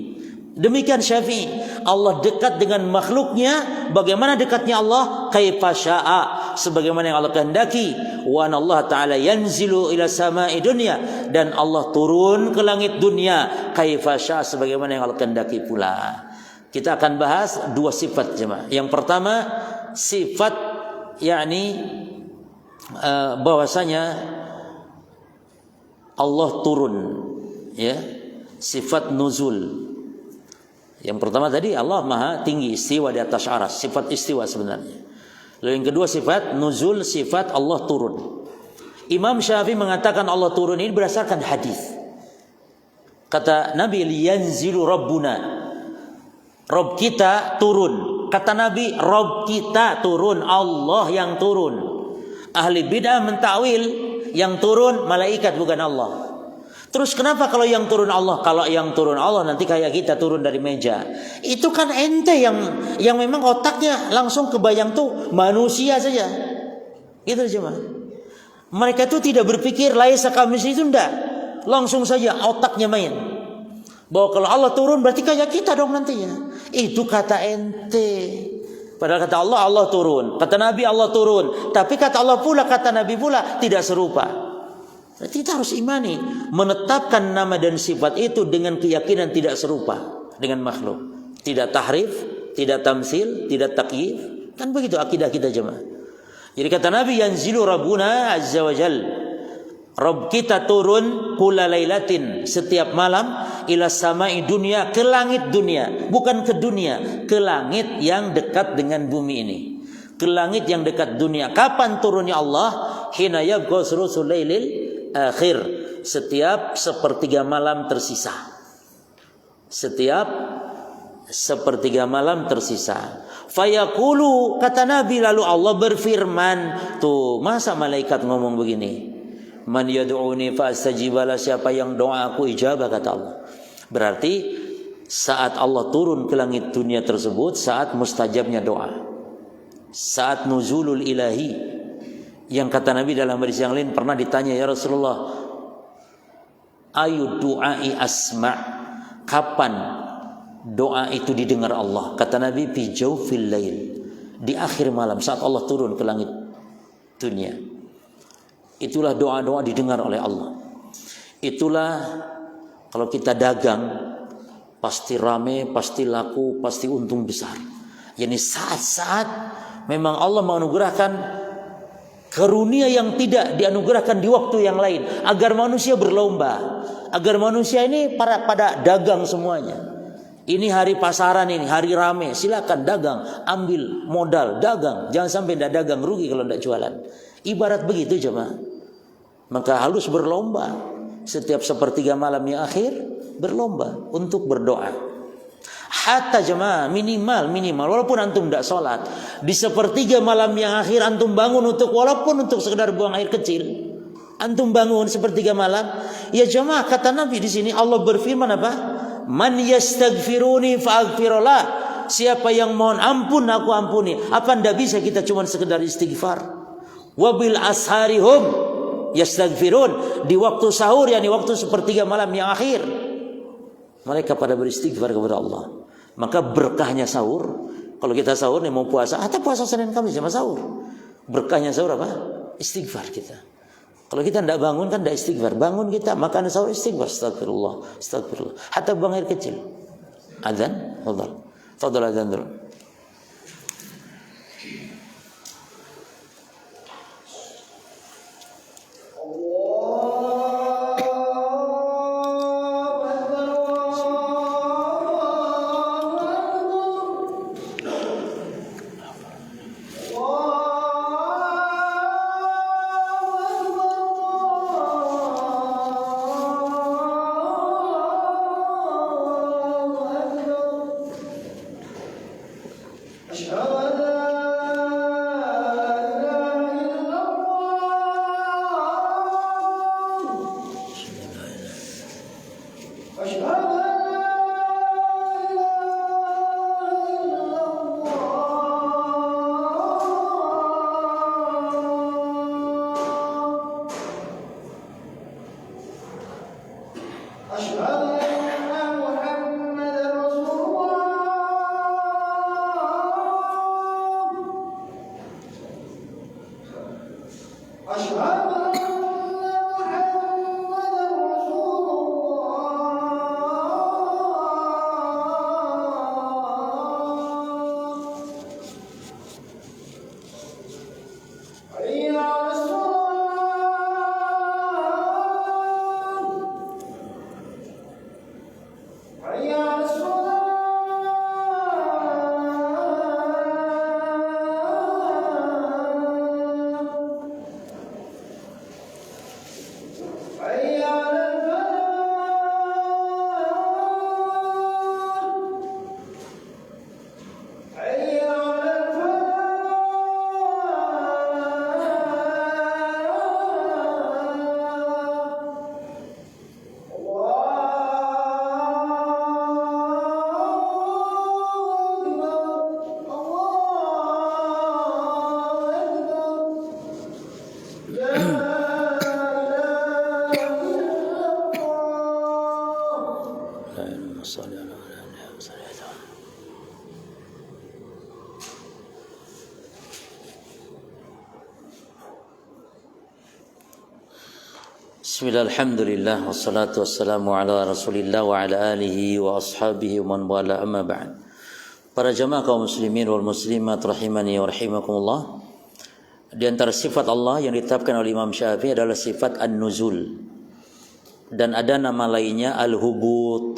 Demikian Syafi'i, Allah dekat dengan makhluknya. Bagaimana dekatnya Allah? Kaifa sya'a, sebagaimana yang Allah kehendaki. Wa anallahu ta'ala yanzilu ila sama'i dunya, dan Allah turun ke langit dunia. Kaifa sya'a, sebagaimana yang Allah kehendaki pula. Kita akan bahas dua sifat jemaah. Yang pertama sifat yakni bahwasanya Allah turun, ya, sifat nuzul. Yang pertama tadi Allah maha tinggi, istiwa di atas aras, sifat istiwa sebenarnya. Lalu yang kedua sifat nuzul, sifat Allah turun. Imam Syafi'i mengatakan Allah turun ini berdasarkan hadis. Kata Nabi, liyanzilu rabbuna, Rabb kita turun. Kata Nabi, Rabb kita turun, Allah yang turun. Ahli bid'ah mentakwil yang turun malaikat bukan Allah. Terus kenapa kalau yang turun Allah? Kalau yang turun Allah nanti kayak kita turun dari meja. Itu kan ente yang memang otaknya langsung kebayang tuh manusia saja. Gitu cuma. Mereka tuh tidak berpikir laisa kamis itu enggak. Langsung saja otaknya main. Bahwa kalau Allah turun berarti kayak kita dong nantinya. Itu kata ente. Padahal kata Allah, Allah turun. Kata Nabi, Allah turun. Tapi kata Allah pula, kata Nabi pula tidak serupa. Berarti kita harus imani, menetapkan nama dan sifat itu dengan keyakinan tidak serupa dengan makhluk. Tidak tahrif, tidak tamsil, tidak takyif. Kan begitu akidah kita jemaah. Jadi kata Nabi, yanzilu rabbuna azza wa jal, Rabb kita turun kula lailatin, setiap malam, ila sama'i dunia, ke langit dunia. Bukan ke dunia, ke langit yang dekat dengan bumi ini. Ke langit yang dekat dunia. Kapan turunnya Allah? Hina yabqa sulusul lailil akhir, setiap sepertiga malam tersisa. Setiap sepertiga malam tersisa. Fayaqulu, kata Nabi, lalu Allah berfirman. Tuh, masa malaikat ngomong begini? Man yad'uni fa'astajibala, siapa yang doa aku ijabah, kata Allah. Berarti saat Allah turun ke langit dunia tersebut, saat mustajabnya doa, saat nuzulul ilahi. Yang kata Nabi dalam hadis yang lain, pernah ditanya, ya Rasulullah, ayu du'ai asma', kapan doa itu didengar Allah? Kata Nabi, fi jawfil lail, di akhir malam saat Allah turun ke langit dunia. Itulah doa-doa didengar oleh Allah. Itulah kalau kita dagang pasti rame, pasti laku, pasti untung besar. Yani saat-saat memang Allah menganugerahkan karunia yang tidak dianugerahkan di waktu yang lain, agar manusia berlomba, agar manusia ini pada dagang semuanya. Ini hari pasaran, ini hari rame, silakan dagang, ambil modal, dagang. Jangan sampai tidak dagang, rugi kalau tidak jualan. Ibarat begitu jemaah. Maka harus berlomba. Setiap sepertiga malam yang akhir berlomba untuk berdoa. Hatta jemaah minimal walaupun antum tidak sholat, di sepertiga malam yang akhir antum bangun walaupun untuk sekedar buang air kecil. Antum bangun sepertiga malam, ya jemaah, kata Nabi di sini Allah berfirman apa? Man yastaghfiruni fa'aghfirullah. Siapa yang mohon ampun aku ampuni. Apa ndak bisa kita cuma sekedar istighfar? Wabil asharihum yastaghfirun. Di waktu sahur, yakni waktu sepertiga malam yang akhir, mereka pada beristighfar kepada Allah. Maka berkahnya sahur. Kalau kita sahur nih mau puasa, atau puasa Senin Kamis sama sahur. Berkahnya sahur apa? Istighfar kita. Kalau kita tidak bangun kan tidak istighfar. Bangun kita makan sahur istighfar. Astagfirullah, astagfirullah. Hatta buang air kecil. Adzan, fadhal. Fadhal adzan dulu. Bismillah, alhamdulillah, wassalatu wassalamu ala rasulillah wa ala alihi wa ashabihi wa man wala, amma ba'd. Para jamaah kaum muslimin wal muslimat rahimani wa rahimakumullah. Di antara sifat Allah yang ditetapkan oleh Imam Syafi'i adalah sifat an-nuzul. Dan ada nama lainnya al-hubut,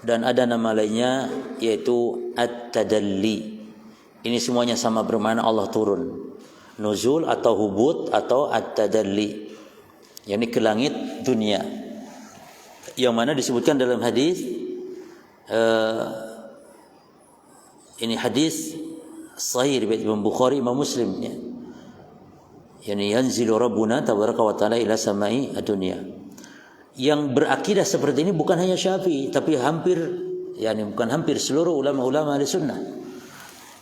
dan ada nama lainnya yaitu at-tadalli. Ini semuanya sama bermakna Allah turun. Nuzul atau hubut atau at-tadalli, yakni ke langit dunia, yang mana disebutkan dalam hadis ini hadis sahih riwayat Imam Bukhari, Imam Muslim, ya. Yani yanzilu rabbuna tabaraka wa taala ila samai ad-dunya. Yang berakidah seperti ini bukan hanya Syafi'i, tapi bukan hampir seluruh ulama-ulama ahli sunnah,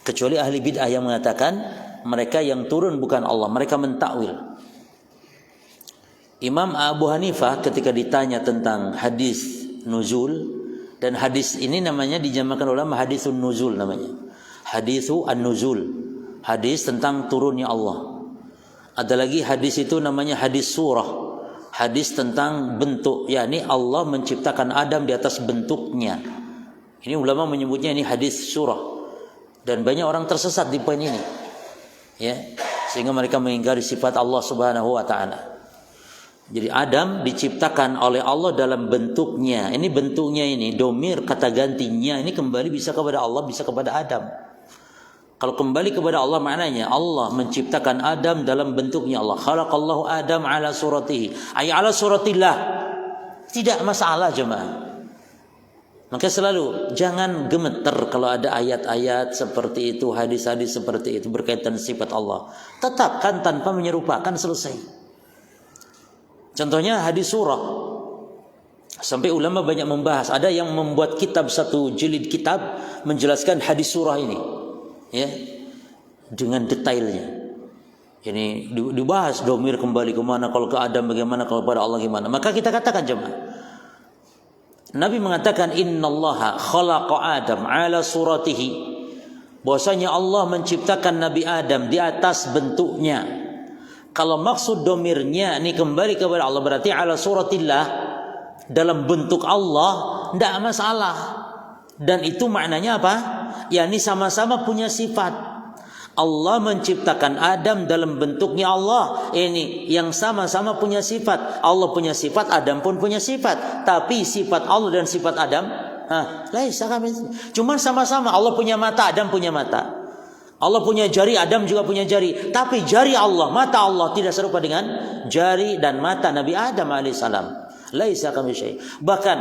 kecuali ahli bid'ah yang mengatakan mereka yang turun bukan Allah, mereka mentakwil. Imam Abu Hanifah ketika ditanya tentang hadis nuzul, dan hadis ini namanya dijamakan ulama hadisun nuzul namanya. Hadisu an-nuzul, hadis tentang turunnya Allah. Ada lagi hadis itu namanya hadis surah, hadis tentang bentuk, yakni Allah menciptakan Adam di atas bentuknya. Ini ulama menyebutnya ini hadis surah. Dan banyak orang tersesat di poin ini, ya, sehingga mereka mengingkari sifat Allah Subhanahu wa taala. Jadi Adam diciptakan oleh Allah dalam bentuknya. Ini bentuknya ini, domir kata gantinya ini kembali bisa kepada Allah, bisa kepada Adam. Kalau kembali kepada Allah maknanya Allah menciptakan Adam dalam bentuknya Allah. Khalaqallahu Adam ala suratihi. Ay ala suratillah. Tidak masalah jemaah. Maka selalu jangan gemeter kalau ada ayat-ayat seperti itu, hadis-hadis seperti itu berkaitan sifat Allah. Tetapkan tanpa menyerupakan, selesai. Contohnya hadis surah. Sampai ulama banyak membahas. Ada yang membuat kitab, satu jilid kitab menjelaskan hadis surah ini, ya, dengan detailnya. Ini dibahas domir kembali kemana, kalau ke Adam bagaimana, kalau pada Allah gimana. Maka kita katakan jemaah, Nabi mengatakan innallaha khalaqa Adam ala suratihi, bahwasanya Allah menciptakan Nabi Adam di atas bentuknya. Kalau maksud domirnya ini kembali kepada Allah berarti ala suratillah, dalam bentuk Allah, tidak masalah. Dan itu maknanya apa? Ya ini sama-sama punya sifat. Allah menciptakan Adam dalam bentuknya Allah. Ini yang sama-sama punya sifat. Allah punya sifat, Adam pun punya sifat. Tapi sifat Allah dan sifat Adam, cuma sama-sama. Allah punya mata, Adam punya mata. Allah punya jari, Adam juga punya jari. Tapi jari Allah, mata Allah tidak serupa dengan jari dan mata Nabi Adam alaihissalam. Laisa kamitsyi. Bahkan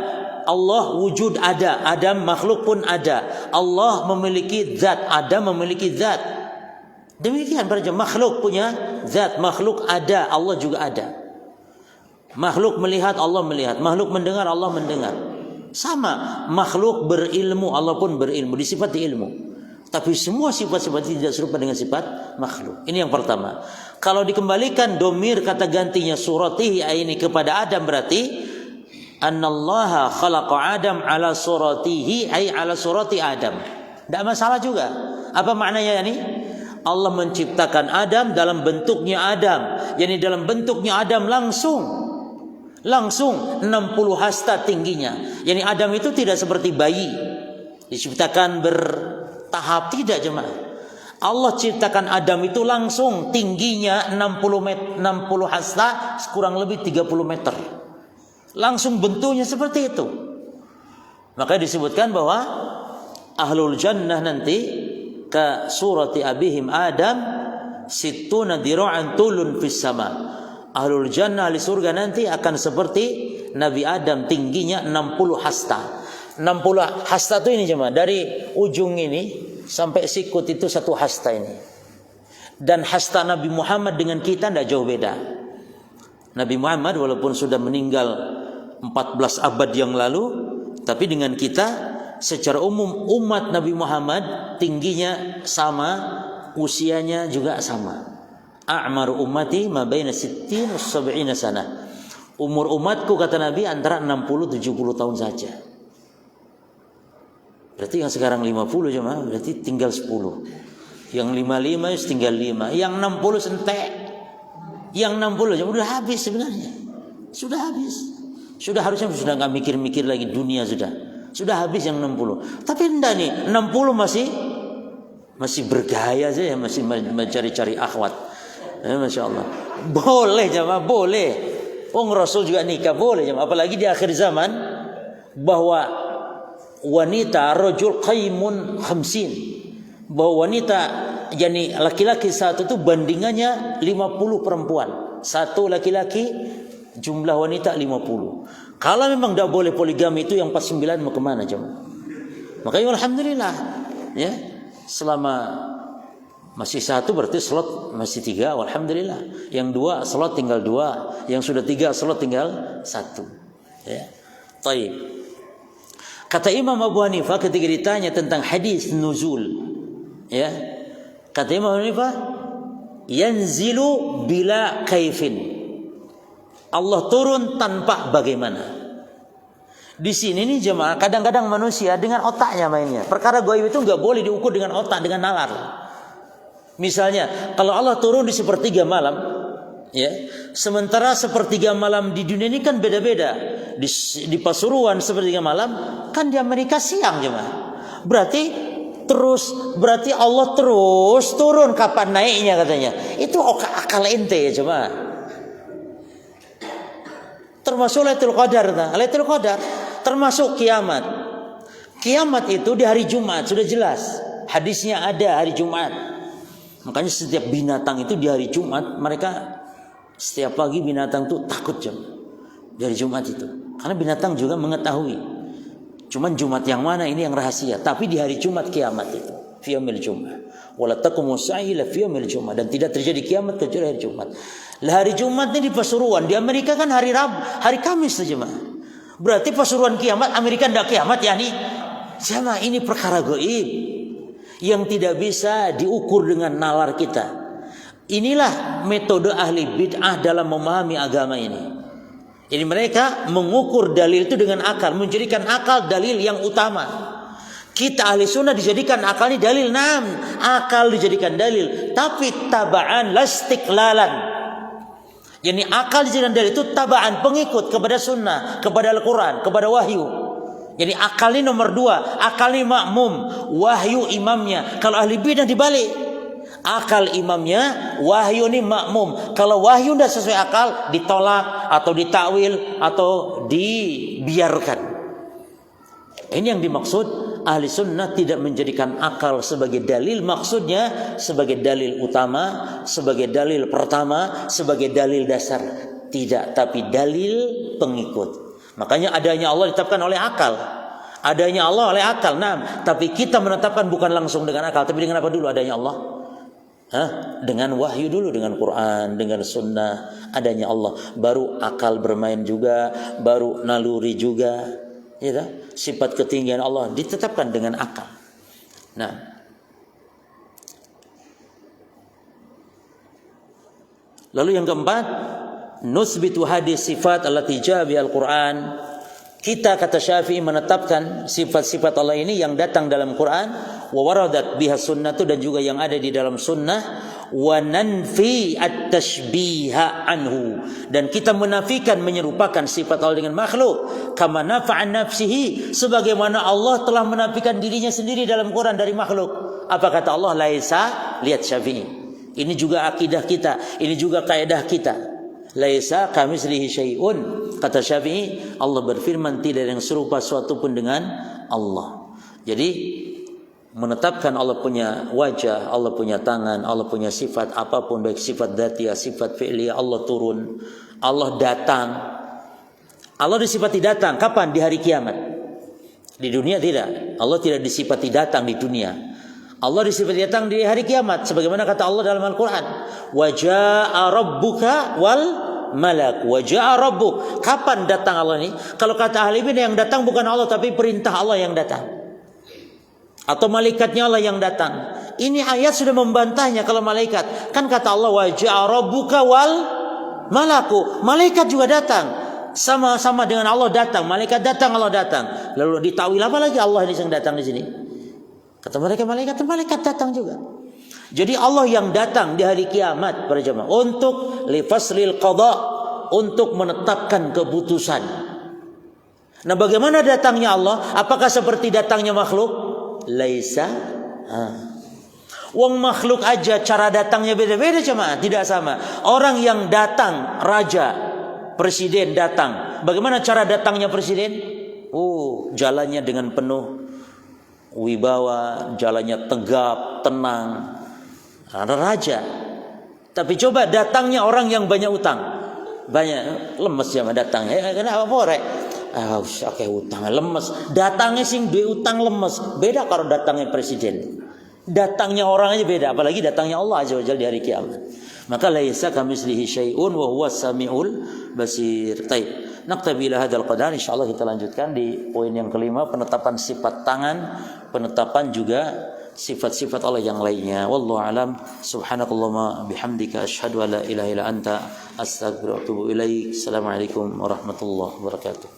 Allah wujud ada, Adam makhluk pun ada. Allah memiliki zat, Adam memiliki zat. Demikian para jemaah, makhluk punya zat, makhluk ada, Allah juga ada. Makhluk melihat, Allah melihat. Makhluk mendengar, Allah mendengar. Sama, makhluk berilmu, Allah pun berilmu, disifati ilmu. Tapi semua sifat-sifat tidak serupa dengan sifat makhluk. Ini yang pertama. Kalau dikembalikan domir kata gantinya suratihi ini kepada Adam, berarti annallaha khalaqa Adam ala suratihi ay ala surati Adam. Tidak masalah juga. Apa maknanya ini? Allah menciptakan Adam dalam bentuknya Adam. Yani dalam bentuknya Adam langsung 60 hasta tingginya. Yani Adam itu tidak seperti bayi diciptakan bertahap, tidak jemaah. Allah ciptakan Adam itu langsung tingginya 60 hasta, kurang lebih 30 meter. Langsung bentuknya seperti itu. Maka disebutkan bahwa ahlul jannah nanti ka surati abihim Adam sittuna dira'an tulun fis sama. Ahlul jannah di surga nanti akan seperti Nabi Adam, tingginya 60 hasta. 60 hasta itu ini jemaah, dari ujung ini sampai sikut itu 1 hasta ini. Dan hasta Nabi Muhammad dengan kita tidak jauh beda. Nabi Muhammad walaupun sudah meninggal 14 abad yang lalu, tapi dengan kita secara umum umat Nabi Muhammad tingginya sama, usianya juga sama. A'mar ummati ma baina 60 wa 70 sana. Umur umatku kata Nabi antara 60-70 tahun saja. Berarti yang sekarang 50 jemaah, berarti tinggal 10. Yang 55 tinggal 5. Yang 60 sentek. Yang 60 jemaah udah habis sebenarnya. Sudah habis. Sudah harusnya sudah enggak mikir-mikir lagi dunia sudah. Sudah habis yang 60. Tapi enggak nih, 60 masih bergaya saja, masih mencari-cari akhwat. Masya Allah. Boleh jemaah, boleh. Rasul juga nikah boleh jemaah. Apalagi di akhir zaman bahwa wanita rajul qaimun 50, bahwa wanita yani laki-laki satu itu bandingannya 50 perempuan, satu laki-laki jumlah wanita 50. Kalau memang tidak boleh poligami itu yang 49 mau kemana jemaah? Makanya alhamdulillah ya, selama masih satu berarti slot masih 3, alhamdulillah. Yang 2 slot tinggal 2, yang sudah 3 slot tinggal 1 ya. Baik. Kata Imam Abu Hanifah ketika ditanya tentang hadis nuzul, ya, kata Imam Abu Hanifah, yanzilu bila kaifin. Allah turun tanpa bagaimana. Di sini nih jemaah, kadang-kadang manusia dengan otaknya mainnya. Perkara gaib itu enggak boleh diukur dengan otak, dengan nalar. Misalnya, kalau Allah turun di sepertiga malam, ya, sementara sepertiga malam di dunia ini kan beda-beda. Di Pasuruan sepertiga malam kan di Amerika siang jemaah. Berarti Allah terus turun, kapan naiknya katanya. Itu akal ente ya jemaah. termasuk Lailatul Qadar. Lailatul Qadar termasuk kiamat. Kiamat itu di hari Jumat, sudah jelas. Hadisnya ada hari Jumat. Makanya setiap binatang itu di hari Jumat, mereka setiap pagi binatang itu takut di hari Jumat itu. Karena binatang juga mengetahui. Cuman Jumat yang mana ini yang rahasia. Tapi di hari Jumat kiamat itu. Fi yaumil Jum'ah. Wala taqumu sa'i illa fi yaumil Jum'ah. Dan tidak terjadi kiamat kecuali hari Jumat. Lah hari Jumat ini di Pasuruan. Di Amerika kan hari Kamis saja, jemaah. Berarti Pasuruan kiamat, Amerika tidak kiamat ya nih. Sama ini perkara gaib yang tidak bisa diukur dengan nalar kita. Inilah metode ahli bid'ah dalam memahami agama ini. Jadi mereka mengukur dalil itu dengan akal, menjadikan akal dalil yang utama. Kita ahli sunnah dijadikan akal ini dalil, akal dijadikan dalil, tapi taba'an lastiklalan. Jadi akal dijadikan dalil itu taba'an, pengikut kepada sunnah, kepada Al-Quran, kepada wahyu. Jadi akal ini nomor 2, akal ini makmum, wahyu imamnya. Kalau ahli bidah dibalik, akal imamnya, wahyu ini makmum. Kalau wahyu tidak sesuai akal, ditolak atau ditakwil atau dibiarkan. Ini yang dimaksud ahli sunnah tidak menjadikan akal sebagai dalil. Maksudnya sebagai dalil utama, sebagai dalil pertama, sebagai dalil dasar. Tidak, tapi dalil pengikut. Makanya adanya Allah ditetapkan oleh akal. Adanya Allah oleh akal. Tapi kita menetapkan bukan langsung dengan akal, tapi dengan apa dulu adanya Allah? Dengan wahyu dulu, dengan Quran, dengan sunnah, adanya Allah. Baru akal bermain juga, baru naluri juga. Ya, sifat ketinggian Allah ditetapkan dengan akal. Lalu yang keempat, nusbitu hadis sifat allati jaa bil Quran. Kita kata Syafi'i menetapkan sifat-sifat Allah ini yang datang dalam Quran, wa waradat biha sunnatu, dan juga yang ada di dalam sunnah, wa nanfi at-tashbiha anhu, dan kita menafikan menyerupakan sifat Allah dengan makhluk, kama nafa'an nafsihi, sebagaimana Allah telah menafikan dirinya sendiri dalam Quran dari makhluk. Apa kata Allah? Laisa, lihat Syafi'i. Ini juga akidah kita, ini juga kaidah kita. Laisa kamitslihi syai'un. Kata Syafi'i, Allah berfirman tidak ada yang serupa suatu pun dengan Allah. Jadi menetapkan Allah punya wajah, Allah punya tangan, Allah punya sifat apapun, baik sifat dzatiyah, sifat fi'liyah, Allah turun, Allah datang. Allah disifati datang kapan? Di hari kiamat. Di dunia tidak. Allah tidak disifati datang di dunia. Allah disifati datang di hari kiamat, sebagaimana kata Allah dalam Al-Quran, wa jaa rabbuka wal malak, wa jaa rabbuk. Kapan datang Allah ini? Kalau kata ahli bidah, yang datang bukan Allah, tapi perintah Allah yang datang, atau malaikatnya Allah yang datang. Ini ayat sudah membantahnya. Kalau malaikat, kan kata Allah wa jaa rabbuka wal malaku, malaikat juga datang, sama-sama dengan Allah datang. Malaikat datang, Allah datang. Lalu ditawil apa lagi Allah ini yang datang di sini? Kata mereka malaikat datang juga. Jadi Allah yang datang di hari kiamat para jemaah untuk lifaslil qada, untuk menetapkan keputusan. Nah, bagaimana datangnya Allah? Apakah seperti datangnya makhluk? Laisa. Wong makhluk aja cara datangnya beda-beda jemaah, tidak sama. Orang yang datang, raja, presiden datang. Bagaimana cara datangnya presiden? Jalannya dengan penuh wibawa, jalannya tegap, tenang. Ada raja. Tapi coba datangnya orang yang banyak utang, banyak lemes ya datangnya. Kenapa porek? Oke, utang lemes. Datangnya sing duwe utang lemes. Beda kalau datangnya presiden. Datangnya orang aja beda, apalagi datangnya Allah azza wajalla di hari kiamat. Maka laisa kamitslihi syai'un wa huwas samiul basir. Baik. Naktabi ila hadzal qadar. Insyaallah kita lanjutkan di poin yang kelima, penetapan sifat tangan, penetapan juga sifat-sifat Allah yang lainnya. Wallahu alam. Subhanakallahumma bihamdika asyhadu an la ilaha illa anta astaghfiruka wa atubu ilaik. Assalamualaikum warahmatullahi wabarakatuh.